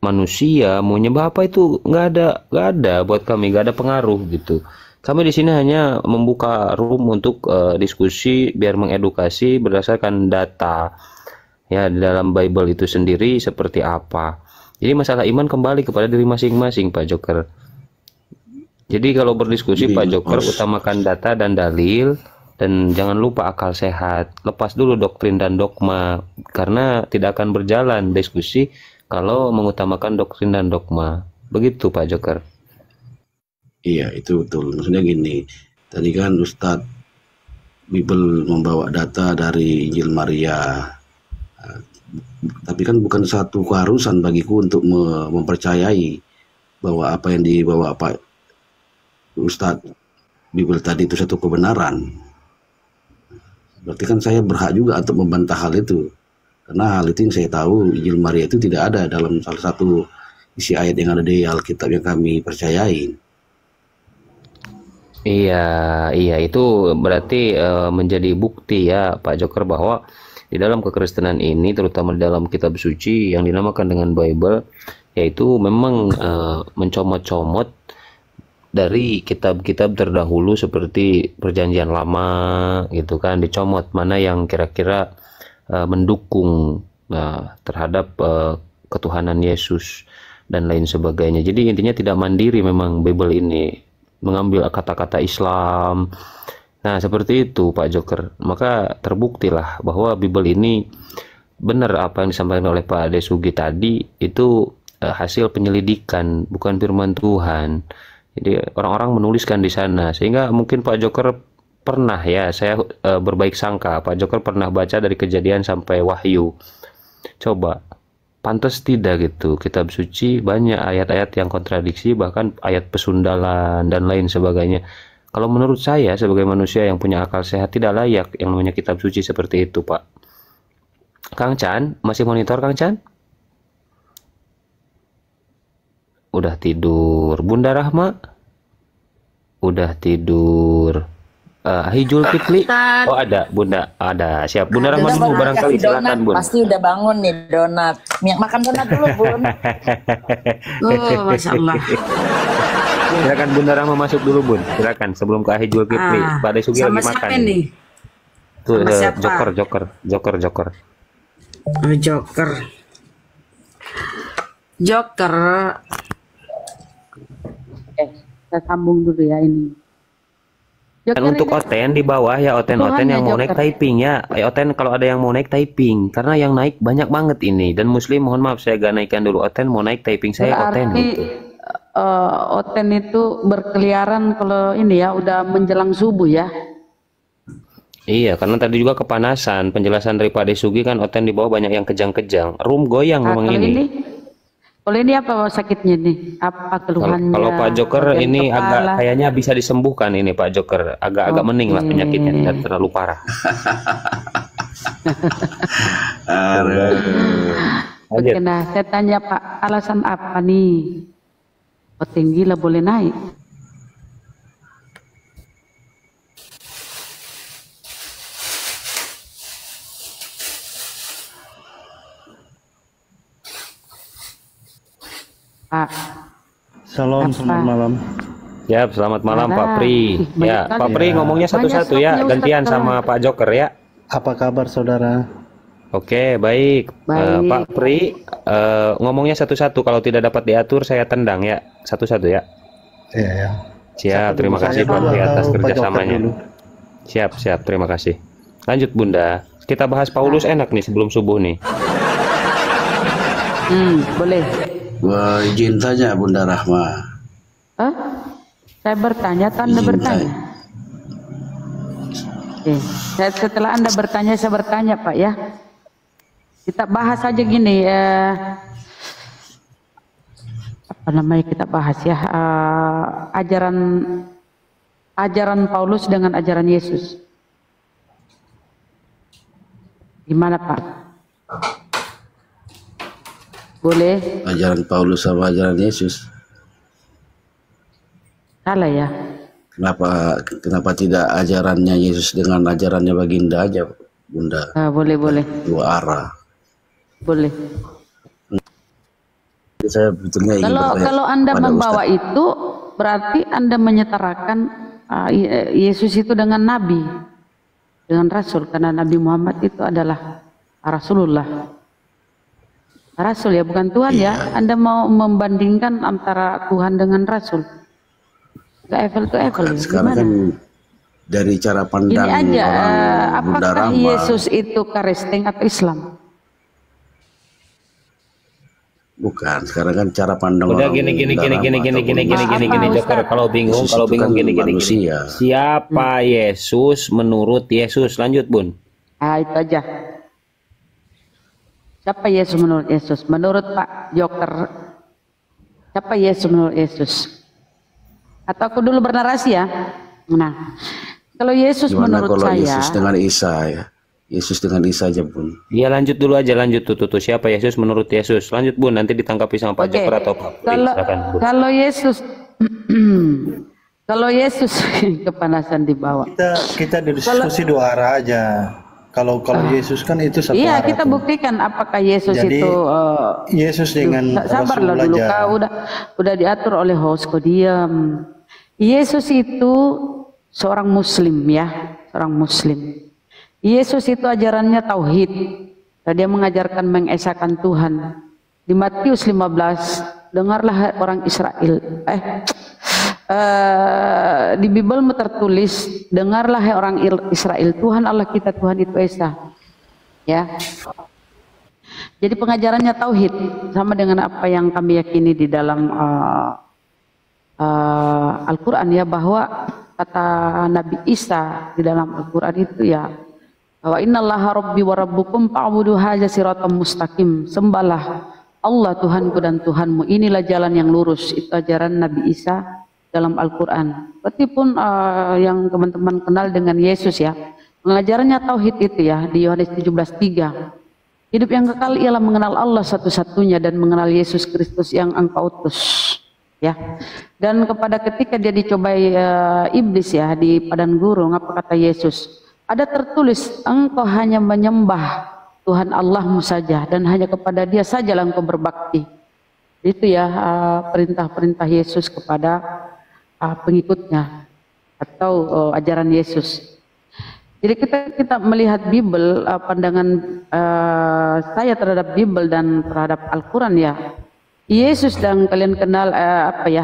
manusia, mau nyembah apa itu nggak ada buat kami, nggak ada pengaruh gitu. Kami di sini hanya membuka room untuk diskusi biar mengedukasi berdasarkan data ya dalam Bible itu sendiri seperti apa. Jadi masalah iman kembali kepada diri masing-masing Pak Joker. Jadi kalau berdiskusi Pak Joker utamakan data dan dalil dan jangan lupa akal sehat. Lepas dulu doktrin dan dogma karena tidak akan berjalan diskusi kalau mengutamakan doktrin dan dogma. Begitu Pak Joker. Iya itu betul, maksudnya gini, tadi kan Ustadz Bible membawa data dari Injil Maria, tapi kan bukan satu keharusan bagiku untuk mempercayai bahwa apa yang dibawa Pak Ustadz Bible tadi itu satu kebenaran. Berarti kan saya berhak juga untuk membantah hal itu, karena hal itu yang saya tahu Injil Maria itu tidak ada dalam salah satu isi ayat yang ada di Alkitab yang kami percayai. Iya itu berarti menjadi bukti ya Pak Joker bahwa di dalam kekristenan ini terutama di dalam kitab suci yang dinamakan dengan Bible yaitu memang mencomot-comot dari kitab-kitab terdahulu seperti Perjanjian Lama gitu kan, dicomot mana yang kira-kira mendukung terhadap ketuhanan Yesus dan lain sebagainya. Jadi intinya tidak mandiri memang Bible ini, mengambil kata-kata Islam. Nah, seperti itu Pak Joker. Maka terbuktilah bahwa Bible ini benar apa yang disampaikan oleh Pak Desugi tadi, itu hasil penyelidikan, bukan firman Tuhan. Jadi orang-orang menuliskan di sana, sehingga mungkin Pak Joker pernah, ya saya berbaik sangka, Pak Joker pernah baca dari Kejadian sampai Wahyu. Coba, pantas tidak gitu, kitab suci banyak ayat-ayat yang kontradiksi, bahkan ayat pesundalan dan lain sebagainya. Kalau menurut saya sebagai manusia yang punya akal sehat, tidak layak yang namanya kitab suci seperti itu, Pak. Kang Chan, masih monitor Kang Chan? Udah tidur. Bunda Rahma? Udah tidur. Hijul Kipli? Oh ada, Bunda. Ada, siap. Bunda Rahma dulu barangkali, silakan Bun. Pasti udah bangun nih donat. Makan donat dulu Bun. Oh, Masya Allah. Silakan Bunda Rahma masuk dulu Bun. Silakan sebelum ke Hijul Kipli. Pak Desugi lagi makan. Nih? Tuh, Joker. Joker. Saya sambung dulu ya ini. Dan untuk Oten di bawah ya, Oten yang mau naik typing ya. Oten kalau ada yang mau naik typing, karena yang naik banyak banget ini. Dan Muslim mohon maaf saya gak naikkan dulu. Oten mau naik typing saya Oten gitu. Oten itu berkeliaran kalau ini ya udah menjelang subuh ya. Iya, karena tadi juga kepanasan. Penjelasan dari Pak Desugi kan Oten di bawah banyak yang kejang-kejang. Room goyang memang ini. Kalau ini apa sakitnya nih? Apa keluhannya? Kalau Pak Joker ini agak kayaknya bisa disembuhkan ini Pak Joker. Agak mending lah penyakitnya, tidak terlalu parah. Oke, nah saya tanya Pak, alasan apa nih? Oh, tinggi lah boleh naik. Pak. Salam, selamat malam. Ya, selamat malam Pak Pri. Ya, Pak Pri ngomongnya satu-satu ya, gantian sama Pak Joker ya. Apa kabar saudara? Oke, baik. Pak Pri ngomongnya satu-satu, kalau tidak dapat diatur saya tendang ya, satu-satu ya. Iya ya. Siap, terima kasih Pak Pri atas kerjasamanya. Siap, terima kasih. Lanjut Bunda, kita bahas Paulus enak nih sebelum subuh nih. Boleh. Wah, izin tanya Bunda Rahma. Saya bertanya, Anda bertanya. Setelah Anda bertanya, saya bertanya Pak ya. Kita bahas aja gini, apa namanya kita bahas ya, ajaran Paulus dengan ajaran Yesus. Gimana Pak? Boleh? Ajaran Paulus sama ajaran Yesus. Salah ya? Kenapa tidak ajarannya Yesus dengan ajarannya Baginda aja, Bunda? Boleh. Dua arah. Boleh. Saya betulnya ingin kalau Anda membawa Ustaz itu berarti Anda menyetarakan Yesus itu dengan Nabi, dengan Rasul, karena Nabi Muhammad itu adalah Rasulullah. Rasul ya, bukan Tuhan ya. Anda mau membandingkan antara Tuhan dengan Rasul. Gak apple to apple. Sekarang kan dari cara pandang ini aja, orang Bunda apakah Rahma, Yesus itu Kristen atau Islam? bukan. Sekarang kan cara pandang udah orang gini Joker, kalau bingung gini. Siapa Yesus menurut Yesus? Lanjut Bun. Itu aja. Siapa Yesus menurut Yesus? Menurut Pak Joker, siapa Yesus menurut Yesus? Atau aku dulu bernarasi ya? Nah, kalau Yesus gimana menurut kalau saya, Yesus dengan Isa ya? Yesus dengan Isa aja Bun. Iya lanjut dulu aja, tuh. Siapa Yesus menurut Yesus? Lanjut Bun, nanti ditangkapi sama Pak Joker atau Pak Pri. Silakan Bun. Kalau Yesus kepanasan di bawah. Kita diskusi dua arah aja. Kalau Yesus kan itu satu Iya, arah kita tuh. buktikan apakah Yesus Jadi, itu Yesus dengan sabarlah Rasul dulu, aja. kau udah diatur oleh host, kau diam. Yesus itu seorang muslim ya, seorang muslim. Yesus itu ajarannya tauhid. Dia mengajarkan mengesahkan Tuhan. Di Matius 15, dengarlah orang Israel. Di Bibelmu tertulis, dengarlah hai orang Israel, Tuhan Allah kita Tuhan itu Esa. Ya. Jadi pengajarannya tauhid, sama dengan apa yang kami yakini di dalam Al-Quran ya, bahwa kata Nabi Isa di dalam Al-Quran itu ya, bahwa innallaha rabbi wa rabbukum fa'budu hadza siratal mustaqim. Sembahlah Allah Tuhanku dan Tuhanmu, inilah jalan yang lurus. Itu ajaran Nabi Isa dalam Al-Quran. Berarti pun yang teman-teman kenal dengan Yesus ya, pengajarannya tauhid itu ya, di Yohanes 17:3. Hidup yang kekal ialah mengenal Allah satu-satunya dan mengenal Yesus Kristus yang engkau utus. Ya. Dan ketika dia dicobai iblis ya di padang gurun, apa kata Yesus? Ada tertulis, engkau hanya menyembah Tuhan Allahmu saja dan hanya kepada Dia sajalah engkau berbakti. Itu ya perintah-perintah Yesus kepada pengikutnya atau ajaran Yesus. Jadi kita melihat Bible, pandangan saya terhadap Bible dan terhadap Al-Quran ya. Yesus yang kalian kenal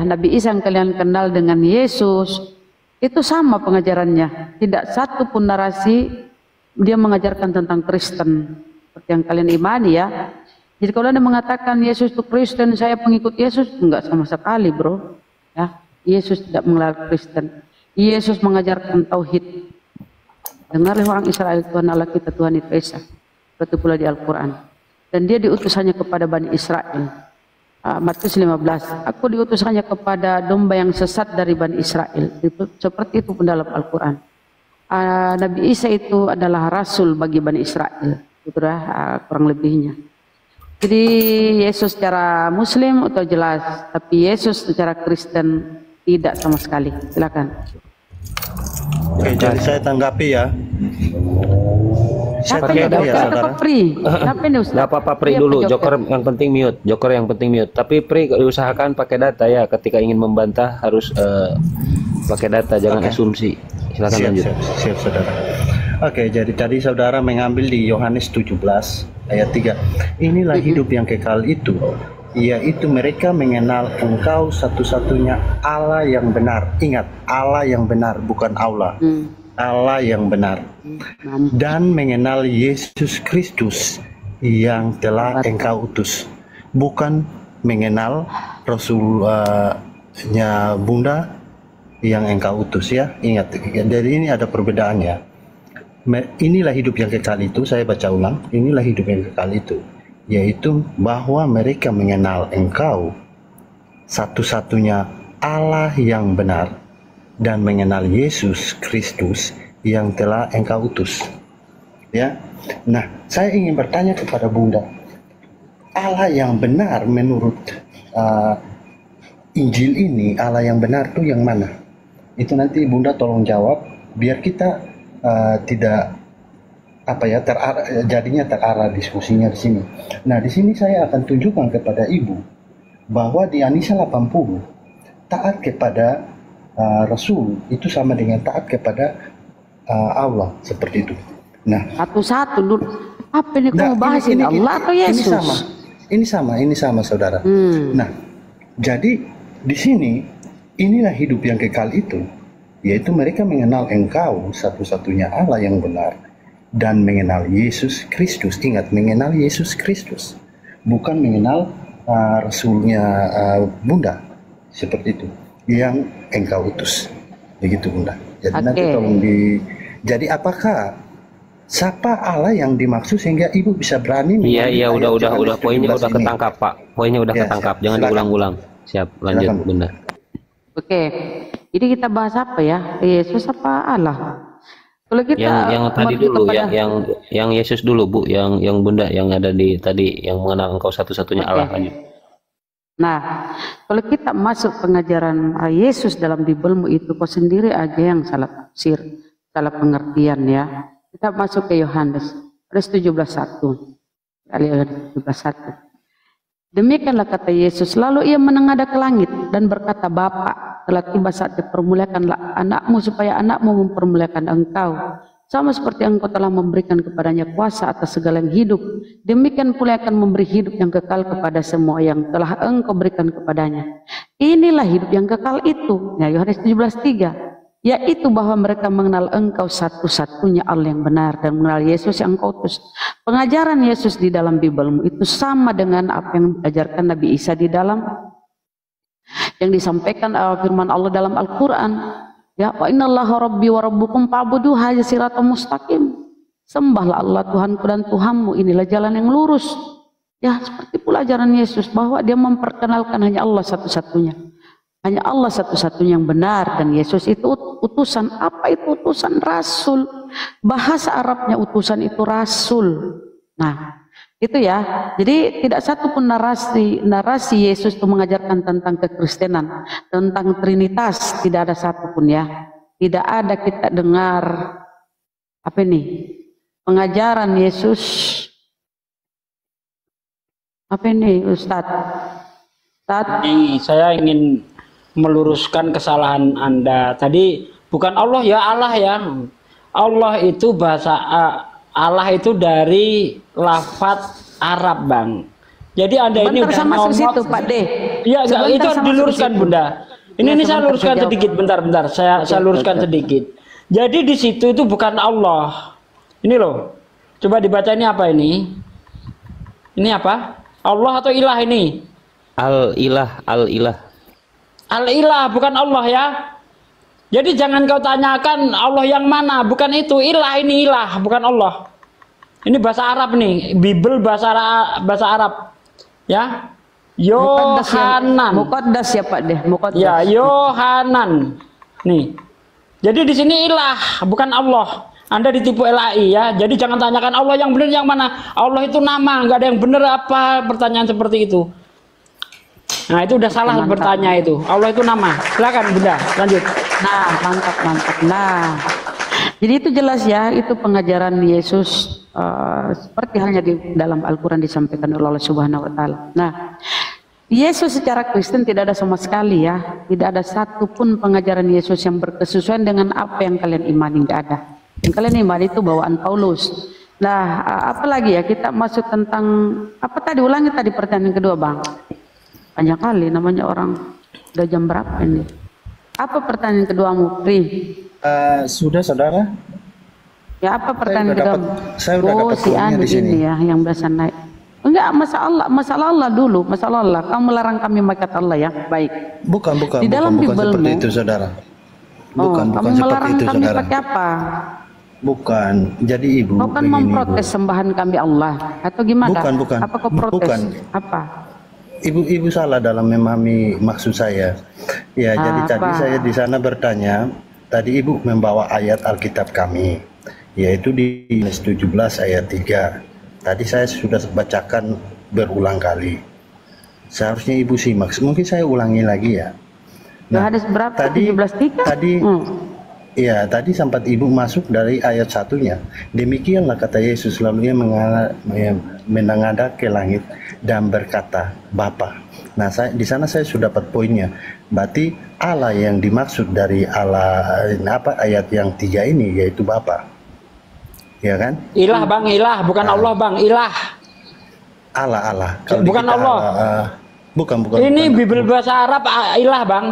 Nabi Isa yang kalian kenal dengan Yesus itu sama pengajarannya. Tidak satu pun narasi dia mengajarkan tentang Kristen seperti yang kalian imani ya. Jadi kalau Anda mengatakan Yesus itu Kristen, saya pengikut Yesus, enggak sama sekali, bro. Ya, Yesus tidak mengelar Kristen. Yesus mengajarkan tauhid. Dengarlah orang Israel, Tuhan Allah kita Tuhan itu Esa. Betul pula di Al-Quran. Dan dia diutus hanya kepada Bani Israel. Matius 15, aku diutus hanya kepada domba yang sesat dari Bani Israel. Seperti itu pun dalam Al-Quran. Nabi Isa itu adalah rasul bagi Bani Israel. Itulah kurang lebihnya. Jadi Yesus secara Muslim atau jelas, tapi Yesus secara Kristen tidak sama sekali. Silakan. Oke, jadi saya tanggapi ya. Siapa ya, saudara? Pri. Siapa ini Ustaz? Nggak apa-apa Pri Iya, dulu, Pak Joker yang penting mute. Joker yang penting mute. Tapi Pri usahakan pakai data ya. Ketika ingin membantah harus pakai data, jangan asumsi. Silakan lanjut. Siap, saudara. Oke, jadi tadi saudara mengambil di Yohanes 17 ayat 3. Inilah hidup yang kekal itu, yaitu mereka mengenal Engkau satu-satunya Allah yang benar. Ingat, Allah yang benar, bukan Allah. Allah yang benar. Dan mengenal Yesus Kristus yang telah Engkau utus. Bukan mengenal Rasulnya Bunda yang Engkau utus ya. Ingat, dari ini ada perbedaannya. Inilah hidup yang kekal itu, saya baca ulang, inilah hidup yang kekal itu, yaitu bahwa mereka mengenal Engkau satu-satunya Allah yang benar dan mengenal Yesus Kristus yang telah Engkau utus. Ya. Nah, saya ingin bertanya kepada Bunda, Allah yang benar menurut Injil ini, Allah yang benar itu yang mana? Itu nanti Bunda tolong jawab biar kita tidak jadinya terarah diskusinya di sini. Nah, di sini saya akan tunjukkan kepada Ibu bahwa di Anisa 80 taat kepada Rasul itu sama dengan taat kepada Allah, seperti itu. Nah, satu-satu dulu. Apa ini kamu bahas ini Allah atau Yesus? Ini sama saudara. Nah, jadi di sini inilah hidup yang kekal itu, yaitu mereka mengenal Engkau satu-satunya Allah yang benar dan mengenal Yesus Kristus. Ingat, mengenal Yesus Kristus, bukan mengenal Rasulnya Bunda, seperti itu, yang Engkau utus. Begitu Bunda. Jadi nanti tolong jadi apakah siapa Allah yang dimaksud sehingga Ibu bisa berani? Iya, udah poinnya udah ketangkap Pak. Poinnya udah ketangkap, jangan diulang-ulang. Siap, lanjut Bunda. Oke. Jadi kita bahas apa ya? Yesus apa Allah? Kalau kita yang tadi dulu, yang Yesus dulu Bu, yang Bunda yang ada di tadi, yang mengenal Engkau satu-satunya Allah. Lanjut. Nah, kalau kita masuk pengajaran Yesus dalam Bibelmu itu, kau sendiri aja yang salah tafsir, salah pengertian ya. Kita masuk ke Yohanes 17:1. Yohanes 17:1. Demikianlah kata Yesus, lalu ia menengadah ke langit dan berkata, Bapa, telah tiba saatnya permuliakanlah anakmu supaya anakmu mempermuliakan engkau. Sama seperti engkau telah memberikan kepadanya kuasa atas segala yang hidup, demikian pula akan memberi hidup yang kekal kepada semua yang telah engkau berikan kepadanya. Inilah hidup yang kekal itu, ya, Yohanes 17:3, yaitu bahwa mereka mengenal engkau satu-satunya Allah yang benar dan mengenal Yesus yang engkau utus. Pengajaran Yesus di dalam Bibelmu itu sama dengan apa yang diajarkan Nabi Isa di dalam yang disampaikan firman Allah dalam Al-Quran. Ya, wa innallaha rabbi wa rabbukum fa'buduhu hadza siratal mustaqim. Sembahlah Allah Tuhanku dan Tuhanmu, inilah jalan yang lurus. Ya, seperti pula ajaran Yesus bahwa dia memperkenalkan hanya Allah satu-satunya. Hanya Allah satu-satunya yang benar, dan Yesus itu utusan. Apa itu utusan? Rasul. Bahasa Arabnya utusan itu rasul. Nah, itu ya. Jadi tidak satu pun narasi Yesus itu mengajarkan tentang kekristenan, tentang Trinitas, tidak ada satu pun ya. Tidak ada kita dengar apa ini? Pengajaran Yesus. Apa ini, Ustadz? Ini saya ingin meluruskan kesalahan Anda. Tadi bukan Allah ya, Allah ya. Allah itu bahasa Allah itu dari lafadz Arab, Bang. Jadi Anda ini udah ngomong situ, Pak D. Iya, itu diluruskan, Bunda. Ini saya luruskan sedikit, bentar. Saya luruskan sedikit. Jadi di situ itu bukan Allah. Ini loh. Coba dibaca, ini apa ini? Ini apa? Allah atau ilah ini? Al-ilah, al-ilah. Al-ilah, bukan Allah ya. Jadi jangan kau tanyakan Allah yang mana, bukan itu. Ilah ini ilah, bukan Allah. Ini bahasa Arab nih, Bible bahasa Arab. Ya. Yohanan. Muqaddas ya Pak deh, Muqaddas. Ya, Yohanan. Nih. Jadi di sini ilah, bukan Allah. Anda ditipu LAI ya. Jadi jangan tanyakan Allah yang benar yang mana. Allah itu nama, nggak ada yang benar apa pertanyaan seperti itu. Nah, itu udah salah bertanya itu. Allah itu nama. Silakan Bunda, lanjut. Nah, mantap. Nah, jadi itu jelas ya, itu pengajaran Yesus seperti halnya di dalam Al-Quran disampaikan oleh Allah Subhanahu Wa Taala. Nah, Yesus secara Kristen tidak ada sama sekali ya, tidak ada satupun pengajaran Yesus yang berkesesuaian dengan apa yang kalian imani, nggak ada. Yang kalian imani itu bawaan Paulus. Nah, apalagi ya, kita masuk tentang apa tadi, ulangi tadi pertanyaan kedua Bang. Banyak kali namanya orang. Udah jam berapa ini? Apa pertanyaan keduamu, Pri? Sudah saudara. Ya, apa pertanyaan kedua? Saya udah dapat si Anu di sini ya, yang biasa naik. Enggak, masalah Allah dulu, masalah Allah. Kamu melarang kami memakai Allah ya, baik. Bukan di dalam bukan Bibelmu, seperti itu saudara. Bukan kamu seperti melarang itu kami saudara. pakai apa? Bukan. Jadi ibu. Kau kan memprotes sembahan kami Allah atau gimana? Bukan. Apa kau protes? Bukan. Apa? Ibu salah dalam memahami maksud saya. Ya, jadi tadi saya di sana bertanya, tadi ibu membawa ayat Alkitab kami, yaitu di Yohanes 17 ayat 3. Tadi saya sudah bacakan berulang kali. Seharusnya ibu simak. Mungkin saya ulangi lagi ya. Nah, Yohanes berapa? Tadi 17:3? Tadi ya, tadi sempat ibu masuk dari ayat satunya. Demikianlah kata Yesus, lalu ia menengadah ke langit dan berkata, Bapa. Nah, di sana saya sudah dapat poinnya. Berarti Allah yang dimaksud dari Allah ayat yang 3 ini yaitu Bapa. Ya kan? Ilah Bang, ilah, bukan Allah Bang, ilah. Allah. Bukan Allah. Bukan. Ini Bible bahasa Arab ilah Bang.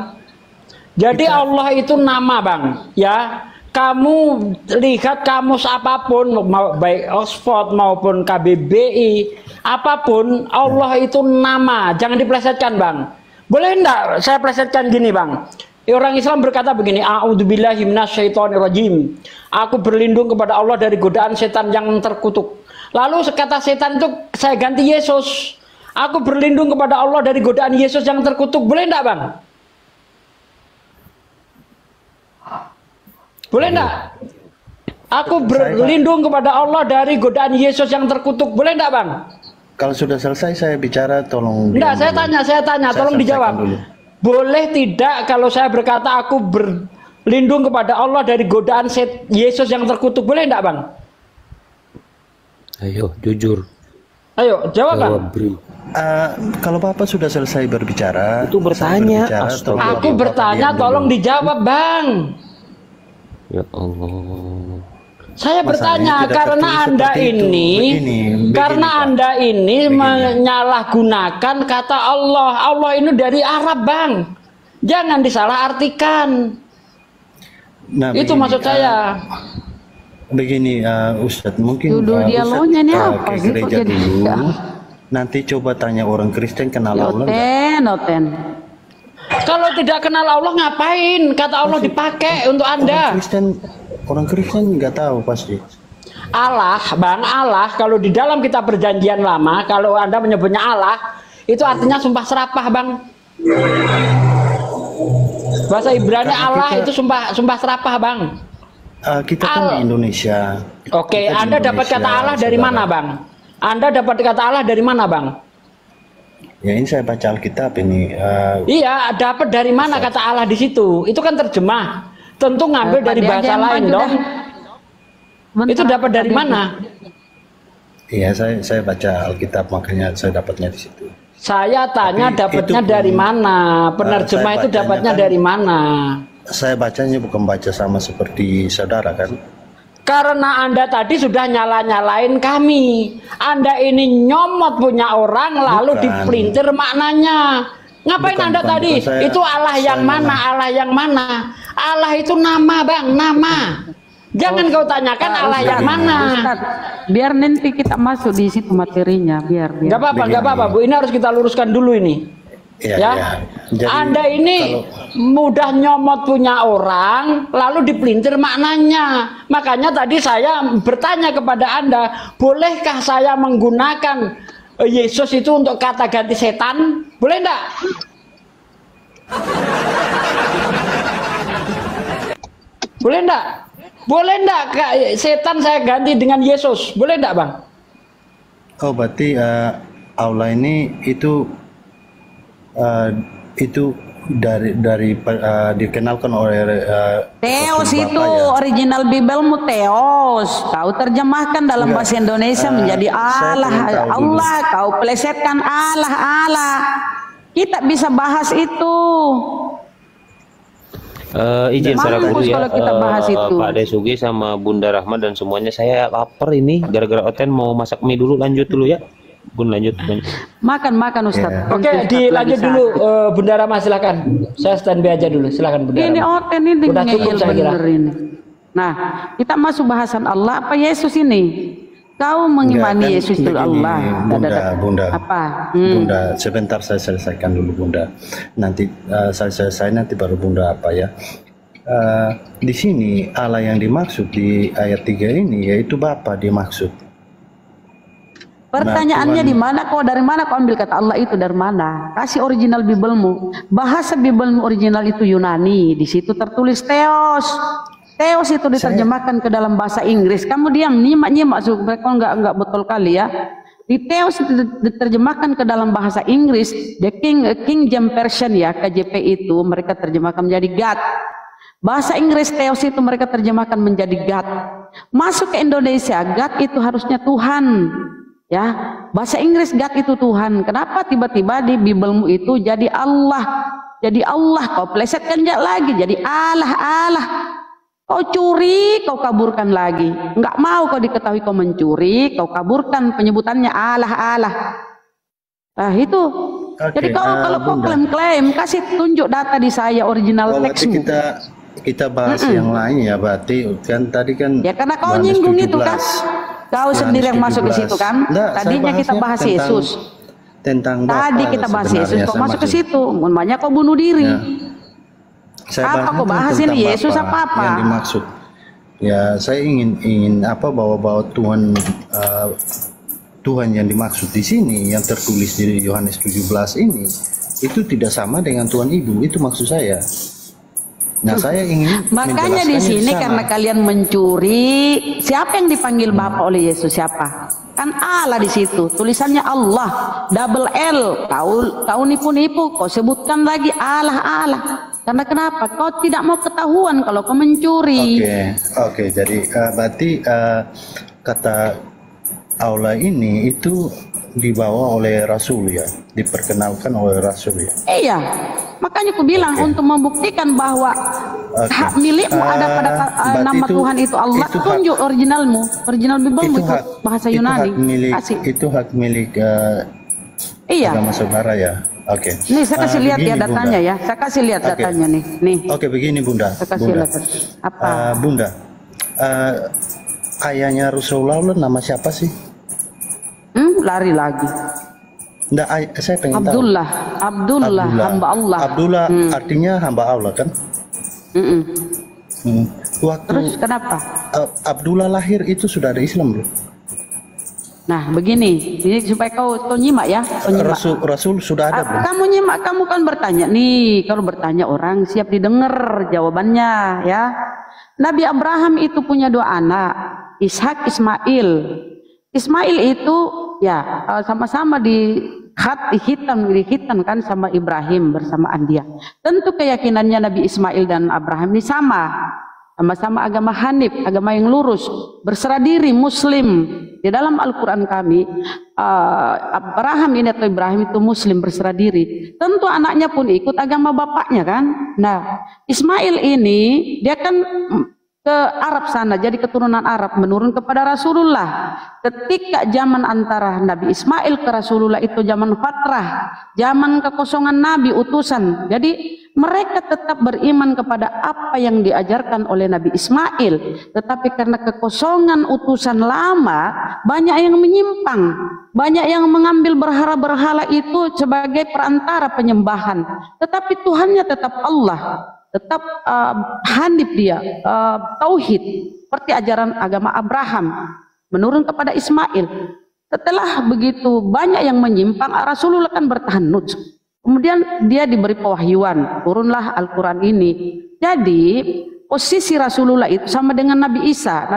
Jadi Allah itu nama Bang, ya. Kamu lihat kamus apapun, baik Oxford maupun KBBI, apapun, Allah itu nama. Jangan diplesetkan Bang. Boleh enggak saya plesetkan gini Bang? Orang Islam berkata begini, A'udzubillahi minasyaitonirrajim. Aku berlindung kepada Allah dari godaan setan yang terkutuk. Lalu kata setan itu saya ganti Yesus. Aku berlindung kepada Allah dari godaan Yesus yang terkutuk. Boleh enggak Bang? Boleh enggak? Aku berlindung kepada Allah dari godaan Yesus yang terkutuk. Boleh enggak Bang? Kalau sudah selesai saya bicara, tolong. Enggak, saya tanya, tolong dijawab. Dulu. Boleh tidak kalau saya berkata aku berlindung kepada Allah dari godaan Yesus yang terkutuk? Boleh enggak Bang? Ayo, jujur. Ayo, jawab Bang. Kalau Bapak sudah selesai berbicara, itu bertanya. Aku bertanya, tolong dijawab Bang. Ya Allah. Saya bertanya karena Anda ini menyalahgunakan kata Allah. Allah ini dari Arab Bang. Jangan disalahartikan. Nah, itu begini, maksud saya. Begini Ustadz, mungkin dialognya nih apa ke sih kok gereja jadi dulu. Nanti coba tanya orang Kristen kenal Allah Noten. Kalau tidak kenal Allah ngapain? Kata Allah dipakai untuk Anda. Orang Kristen nggak tahu pasti. Allah, Bang, Allah kalau di dalam kitab perjanjian lama, kalau Anda menyebutnya Allah, itu artinya sumpah serapah, Bang. Bahasa Ibrani Allah itu sumpah serapah, Bang. Kita kan di Indonesia. Oke, Anda dapat kata Allah dari mana, Bang? Anda dapat kata Allah dari mana, Bang? Ya ini saya baca Alkitab ini. Iya, dapat dari mana kata Allah di situ? Itu kan terjemah. Tentu ngambil dari bahasa lain, dong. Itu dapat dari mana? Iya, saya baca Alkitab, makanya saya dapatnya di situ. Saya tanya dapatnya dari mana? Penerjemah itu dapatnya dari mana? Saya bacanya bukan baca sama seperti saudara kan? Karena Anda tadi sudah nyala-nyalain kami. Anda ini nyomot punya orang lalu dipelintir maknanya. Ngapain Anda tadi? Itu Allah yang mana? Allah yang mana? Allah itu nama, Bang, nama. Jangan kau tanyakan Allah yang mana. Ustaz, biar nanti kita masuk di situ materinya, biar. Gak apa-apa, Bu. Ini harus kita luruskan dulu ini. Ya. Jadi, Anda ini mudah nyomot punya orang lalu dipelintir maknanya. Makanya tadi saya bertanya kepada Anda, bolehkah saya menggunakan Yesus itu untuk kata ganti setan? Boleh enggak? Boleh enggak? Boleh enggak setan saya ganti dengan Yesus? Boleh enggak, Bang? Oh, berarti Allah ini itu dikenalkan oleh Theos itu ya? Original Bibelmu Theos. Kau terjemahkan dalam bahasa Indonesia menjadi Allah. Allah kau plesetkan Allah. Kita bisa bahas itu. Izin salah dulu ya, kalau kita bahas itu. Pak Desugi sama Bunda Rahma dan semuanya, saya lapar ini gara-gara Oten mau masak mie dulu. Lanjut dulu ya Bun, lanjut. Makan Ustaz. Oke, dilanjut dulu Bunda Rahma, silakan. Saya standby aja dulu, silakan Bunda Rahma. Ini Oten ini udah cukup saya kira. Ini. Nah, kita masuk bahasan Allah apa Yesus ini? Kau mengimani Yesus itu Allah. Bunda. Apa? Bunda, sebentar saya selesaikan dulu Bunda. Nanti saya selesai nanti baru Bunda apa ya. Di sini Allah yang dimaksud di ayat 3 ini yaitu Bapa dimaksud. Pertanyaannya di mana kau, dari mana kau ambil kata Allah itu, dari mana? Kasih original Bibelmu. Bahasa Bibelmu original itu Yunani. Di situ tertulis Theos. Theos itu diterjemahkan ke dalam bahasa Inggris. Kamu diam, nyimak supaya kau enggak betul kali ya. Di Theos itu diterjemahkan ke dalam bahasa Inggris. The King James Version ya, KJP itu mereka terjemahkan menjadi God. Bahasa Inggris Theos itu mereka terjemahkan menjadi God. Masuk ke Indonesia, God itu harusnya Tuhan. Ya, bahasa Inggris God itu Tuhan. Kenapa tiba-tiba di Bibelmu itu jadi Allah? Jadi Allah, kau plesetkan lagi jadi Allah. Kau curi, kau kaburkan lagi. Enggak mau kau diketahui kau mencuri, kau kaburkan penyebutannya Allah. Nah itu. Jadi kalau kau klaim, kasih tunjuk data di saya original teksmu. Kita bahas yang lain ya, berarti kan tadi kan. Ya karena kau nyinggung itu kan. Kau sendiri yang masuk ke situ kan? Tadinya kita bahas Yesus. Tadi kita bahas Yesus, kau masuk ke situ. Makanya kau bunuh diri. Apa kau bahas ini Yesus apa? Yang dimaksud. Ya saya ingin bawa Tuhan Tuhan yang dimaksud di sini yang tertulis di Yohanes 17 ini itu tidak sama dengan Tuhan Ibu, itu maksud saya. Nah, saya ingin makanya di sini karena kalian mencuri, siapa yang dipanggil Bapa oleh Yesus siapa? Kan Allah di situ, tulisannya Allah, double L. Kau nipu-nipu, kau sebutkan lagi Allah. Karena kenapa? Kau tidak mau ketahuan kalau kau mencuri. Oke. Jadi berarti kata aula ini itu dibawa oleh Rasul ya, diperkenalkan oleh Rasul ya. Iya, makanya aku bilang untuk membuktikan bahwa hak milikmu ada pada nama Tuhan itu Allah, tunjuk originalmu, original Bible itu bahasa Yunani. Itu hak milik iya. agama saudara ya. Oke. Nih saya kasih lihat ya datanya Bunda. ya, saya kasih lihat datanya nih. Oke, begini Bunda. Saya kasih lihat. Apa? Bunda, ayahnya Rasulullah nama siapa sih? Lari lagi. Nggak, saya pengen Abdullah, tahu. Abdullah, hamba Allah. Abdullah artinya hamba Allah kan? Waktu Terus kenapa? Abdullah lahir itu sudah ada Islam belum? Nah begini, ini supaya kau nyimak ya. Rasul sudah ada belum? Kamu nyimak, kamu kan bertanya nih. Kalau bertanya orang siap didengar jawabannya ya. Nabi Abraham itu punya 2 anak, Ishak, Ismail. Ismail itu ya sama-sama dihitan kan sama Ibrahim bersamaan dia. Tentu keyakinannya Nabi Ismail dan Abraham ini sama-sama agama Hanif, agama yang lurus, berserah diri Muslim. Di dalam Al-Quran kami Abraham ini atau Ibrahim itu Muslim, berserah diri. Tentu anaknya pun ikut agama bapaknya kan. Nah Ismail ini dia kan ke Arab sana, jadi keturunan Arab, menurun kepada Rasulullah. Ketika zaman antara Nabi Ismail ke Rasulullah itu zaman fatrah, zaman kekosongan Nabi utusan. Jadi mereka tetap beriman kepada apa yang diajarkan oleh Nabi Ismail, tetapi karena kekosongan utusan lama, banyak yang menyimpang, banyak yang mengambil berhala-berhala itu sebagai perantara penyembahan, tetapi Tuhannya tetap Allah, tetap Hanif dia, tauhid, seperti ajaran agama Abraham menurun kepada Ismail. Setelah begitu banyak yang menyimpang, Rasulullah kan bertahanut. Kemudian dia diberi pewahyuan, turunlah Al-Quran ini. Jadi posisi Rasulullah itu sama dengan Nabi Isa,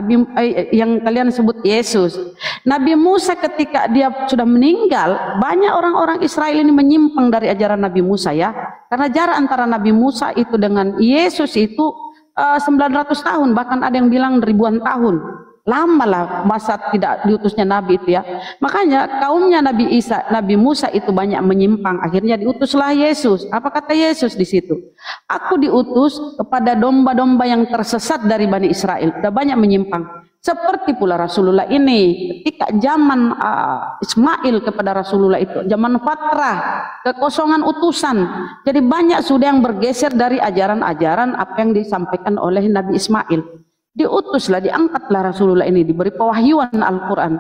yang kalian sebut Yesus. Nabi Musa ketika dia sudah meninggal, banyak orang-orang Israel ini menyimpang dari ajaran Nabi Musa ya. Karena jarak antara Nabi Musa itu dengan Yesus itu 900 tahun, bahkan ada yang bilang ribuan tahun. Lama lah masa tidak diutusnya Nabi itu ya. Makanya kaumnya Nabi Musa itu banyak menyimpang. Akhirnya diutuslah Yesus. Apa kata Yesus di situ? Aku diutus kepada domba-domba yang tersesat dari Bani Israel. Sudah banyak menyimpang. Seperti pula Rasulullah ini. Ketika zaman Ismail kepada Rasulullah itu, zaman fatrah, kekosongan utusan. Jadi banyak sudah yang bergeser dari ajaran-ajaran apa yang disampaikan oleh Nabi Ismail. Diutuslah, diangkatlah Rasulullah ini, diberi pewahyuan Al-Quran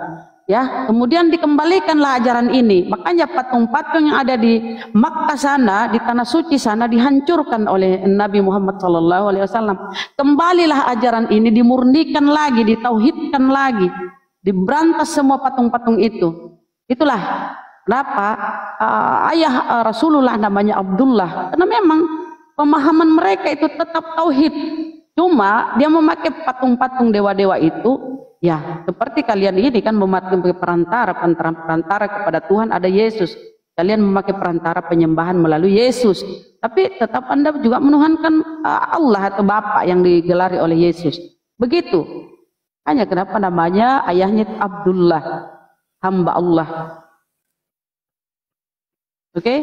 ya, kemudian dikembalikanlah ajaran ini. Makanya patung-patung yang ada di Makkah sana, di tanah suci sana, dihancurkan oleh Nabi Muhammad SAW. Kembalilah ajaran ini, dimurnikan lagi, ditauhidkan lagi, diberantas semua patung-patung itu. Itulah kenapa ayah Rasulullah namanya Abdullah, karena memang pemahaman mereka itu tetap tauhid. Cuma dia memakai patung-patung dewa-dewa itu ya, seperti kalian ini kan memakai perantara kepada Tuhan, ada Yesus. Kalian memakai perantara penyembahan melalui Yesus, tapi tetap Anda juga menuhankan Allah atau Bapa yang digelari oleh Yesus. Begitu. Hanya kenapa namanya ayahnya Abdullah, hamba Allah. Oke?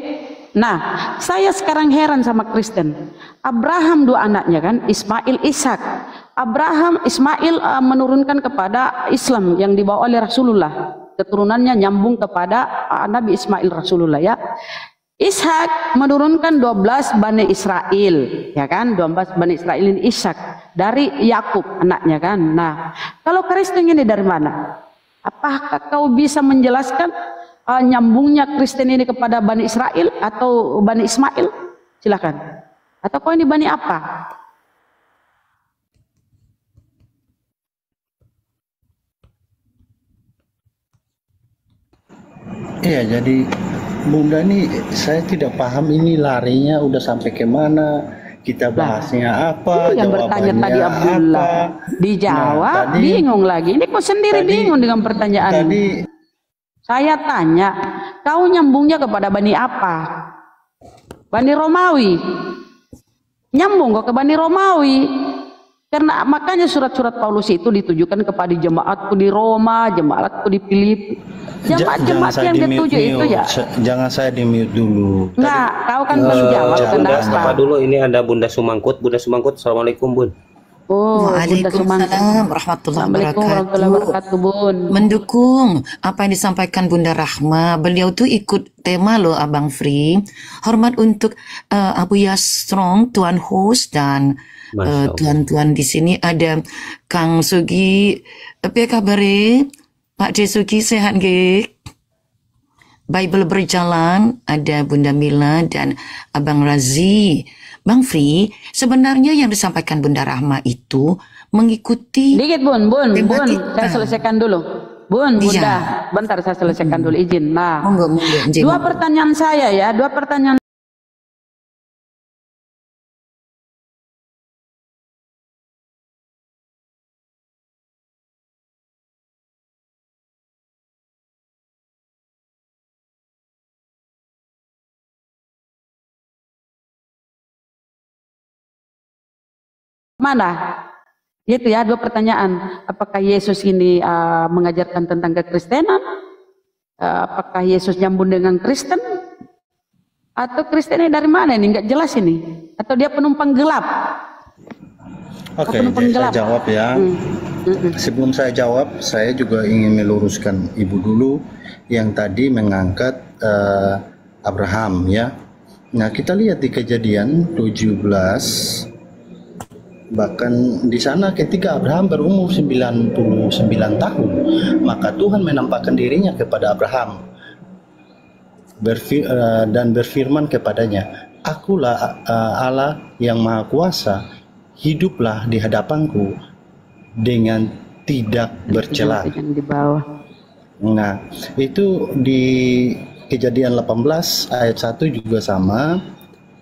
Nah, saya sekarang heran sama Kristen. Abraham 2 anaknya kan, Ismail, Ishak. Ismail menurunkan kepada Islam yang dibawa oleh Rasulullah. Keturunannya nyambung kepada Nabi Ismail Rasulullah ya. Ishak menurunkan 12 Bani Israel, ya kan? 12 Bani Israel ini Ishak dari Yakub anaknya kan. Nah, kalau Kristen ini dari mana? Apakah kau bisa menjelaskan nyambungnya Kristen ini kepada Bani Israel atau Bani Ismail? Silakan. Atau kau ini Bani apa? Iya, jadi Bunda ini saya tidak paham ini larinya udah sampai kemana, kita bahasnya apa, yang bertanya tadi Abdullah apa. Dijawab tadi, bingung lagi. Ini kok sendiri bingung dengan pertanyaan. Saya tanya, kau nyambungnya kepada Bani apa? Bani Romawi. Nyambung kok ke Bani Romawi. Karena makanya surat-surat Paulus itu ditujukan kepada jemaatku di Roma, jemaatku di Filipi. Jemaat-jemaat yang dituju itu ya. Jangan saya di mute dulu. Nah, kau kan belum jawab. Apa dulu ini ada Bunda Sumangkut. Bunda Sumangkut, assalamualaikum Bun. Oh, Waalaikumsalam warahmatullahi wabarakatuh. Bun. Mendukung apa yang disampaikan Bunda Rahma. Beliau tuh ikut tema loh Abang Free. Hormat untuk Abu Yasrong, Tuan host, dan tuan-tuan di sini ada Kang Sugi. Apa kabar? Pak D Sugi sehat nggih? Bible berjalan, ada Bunda Mila dan Abang Razi. Bang Free, sebenarnya yang disampaikan Bunda Rahma itu mengikuti dikit Bun, saya selesaikan dulu. Bunda, bentar saya selesaikan dulu, izin. Nah, izin. Dua pertanyaan saya ya, dua pertanyaan. Mana? Itu ya, dua pertanyaan. Apakah Yesus ini mengajarkan tentang kekristenan? Apakah Yesus nyambung dengan Kristen? Atau Kristennya dari mana ini? Nggak jelas ini. Atau dia penumpang gelap? Oke, saya jawab ya. Sebelum saya jawab, saya juga ingin meluruskan Ibu dulu yang tadi mengangkat Abraham ya. Nah, kita lihat di Kejadian 17. Bahkan di sana ketika Abraham berumur 99 tahun, maka Tuhan menampakkan dirinya kepada Abraham dan berfirman kepadanya, "Akulah Allah yang Maha Kuasa, hiduplah di hadapanku dengan tidak bercela." Nah, itu di Kejadian 18 ayat 1 juga sama.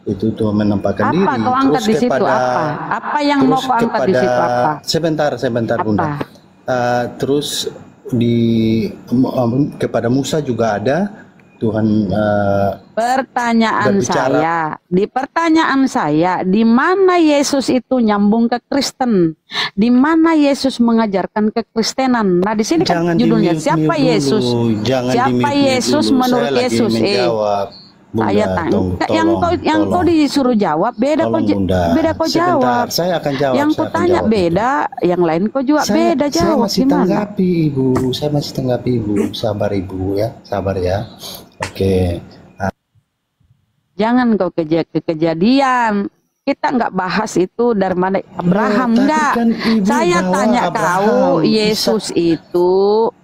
Itu Tuhan menampakkan diri. Apa kau angkat di situ apa? Apa yang mau kau angkat di situ apa? Sebentar Bunda. Terus kepada Musa juga ada Tuhan pertanyaan berbicara. Di pertanyaan saya, di mana Yesus itu nyambung ke Kristen? Di mana Yesus mengajarkan kekristenan? Nah, di sini kan judulnya siapa Yesus? Siapa Yesus menurut Yesus? Saya tanya, yang kau disuruh jawab beda kau jawab. Saya akan jawab. Yang kau tanya beda, yang lain kau juga beda jawab. Saya masih tanggapi Ibu, saya masih tanggapi Ibu. Sabar Ibu ya, sabar ya. Oke. Jangan kau ke kejadian. Kita nggak bahas itu dari mana Abraham, enggak. Kan saya tanya kau, Yesus itu,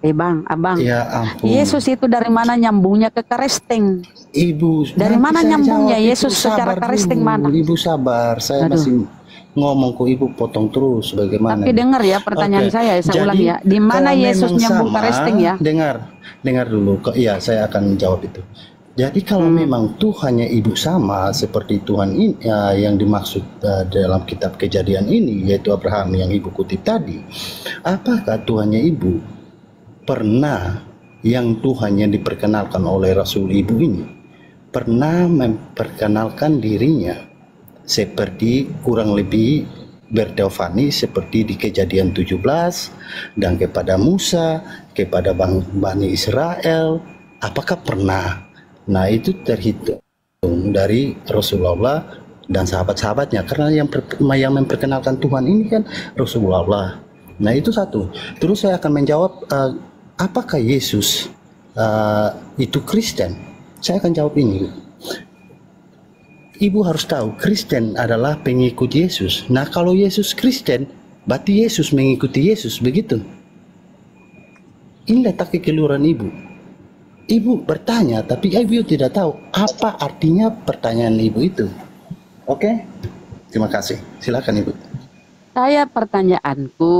abang, ya ampun. Yesus itu dari mana nyambungnya ke Kristen? Ibu, dari mana nyambungnya Yesus secara Kristen mana? Ibu sabar, saya masih ngomong ke Ibu, potong terus bagaimana? Tapi dengar ya pertanyaan saya ulang ya. Di mana Yesus nyambung Kristen ya? Dengar dulu. Iya, saya akan jawab itu. Jadi kalau memang Tuhannya Ibu sama seperti Tuhan ini yang dimaksud dalam kitab Kejadian ini, yaitu Abraham yang Ibu kutip tadi, apakah Tuhannya Ibu pernah yang Tuhannya diperkenalkan oleh Rasul Ibu ini pernah memperkenalkan dirinya seperti kurang lebih berteofani seperti di Kejadian 17 dan kepada Musa, kepada Bani Israel, apakah pernah? Nah, itu terhitung dari Rasulullah dan sahabat-sahabatnya, karena yang memperkenalkan Tuhan ini kan Rasulullah. Nah, itu satu. Terus saya akan menjawab, apakah Yesus itu Kristen? Saya akan jawab ini. Ibu harus tahu, Kristen adalah pengikut Yesus. Nah, kalau Yesus Kristen, berarti Yesus mengikuti Yesus, begitu? Ini letak kekeliruan Ibu. Ibu bertanya, tapi Ibu tidak tahu apa artinya pertanyaan Ibu itu. Oke? Terima kasih. Silakan Ibu. Saya pertanyaanku,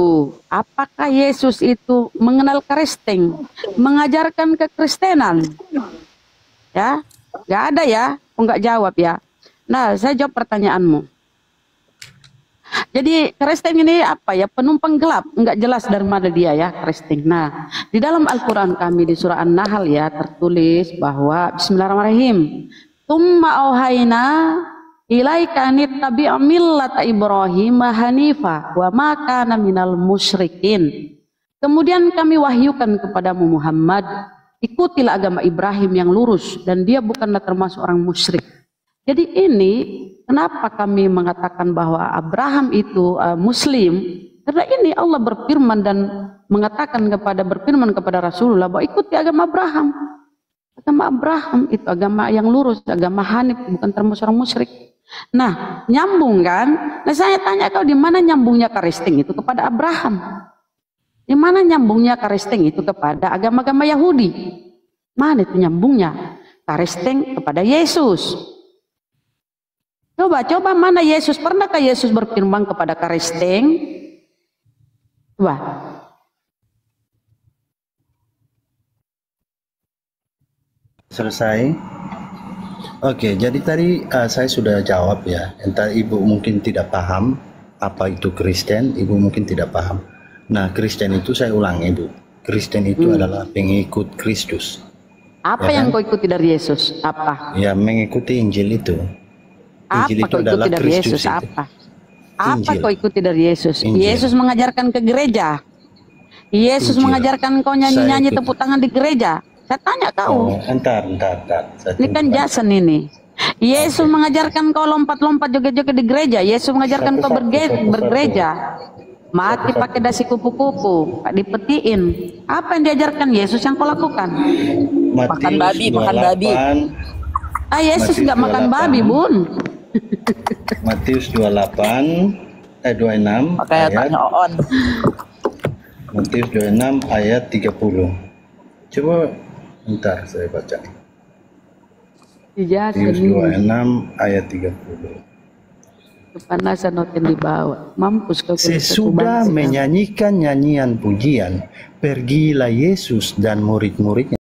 apakah Yesus itu mengenal Kristen, mengajarkan kekristenan? Ya, nggak ada ya, nggak jawab ya. Nah, saya jawab pertanyaanmu. Jadi Kristen ini apa ya, penumpang gelap, nggak jelas dari mana dia ya Kristen. Nah, di dalam Al-Quran kami di surah An-Nahl ya tertulis bahwa Bismillahirrahmanirrahim, Tumma auhayna ilaika anittabi'a millata Ibrahim hanifa wa ma kana minal musyrikin. Kemudian kami wahyukan kepadamu Muhammad, ikutilah agama Ibrahim yang lurus dan dia bukanlah termasuk orang musyrik. Jadi ini kenapa kami mengatakan bahwa Abraham itu muslim? Karena ini Allah berfirman dan mengatakan berfirman kepada Rasulullah bahwa ikuti agama Abraham. Agama Abraham itu agama yang lurus, agama Hanif, bukan termasuk orang musyrik. Nah, nyambung kan? Nah, saya tanya kau, di mana nyambungnya Karisting itu kepada Abraham? Di mana nyambungnya Karisting itu kepada agama-agama Yahudi? Mana itu nyambungnya? Karisting kepada Yesus. Coba mana Yesus? Pernahkah Yesus berfirman kepada Karisting? Coba. Selesai. Oke, jadi tadi saya sudah jawab ya. Entah ibu mungkin tidak paham apa itu Kristen, ibu mungkin tidak paham. Nah, Kristen itu saya ulang ibu. Kristen itu adalah pengikut Kristus. Apa ya yang kan? kau ikuti dari Yesus? Apa? Ya, mengikuti Injil itu. Injil Apa itu kau adalah ikuti dari Kristus Yesus? itu. Apa? Apa Injil. kau ikuti dari Yesus? Injil. Yesus mengajarkan ke gereja. Yesus Injil. mengajarkan kau nyanyi-nyanyi Saya tepuk tangan di gereja. Saya tanya kau. Oh, entar. Saya Ini kan tunggu. Jason ini. Yesus mengajarkan kau lompat-lompat joget-joget di gereja. Yesus mengajarkan kau bergereja. Mati pakai dasi kupu-kupu, dipetiin. Apa yang diajarkan Yesus yang kau lakukan? Makan babi. Yesus nggak makan 28. babi, Bun. Matius 26 ayat. Matius 26 ayat 30. Coba bentar saya baca. Matius 26 ayat 30. Kepanasan noten di bawah. Mampus kau. Sesudah menyanyikan nyanyian pujian, pergilah Yesus dan murid-muridnya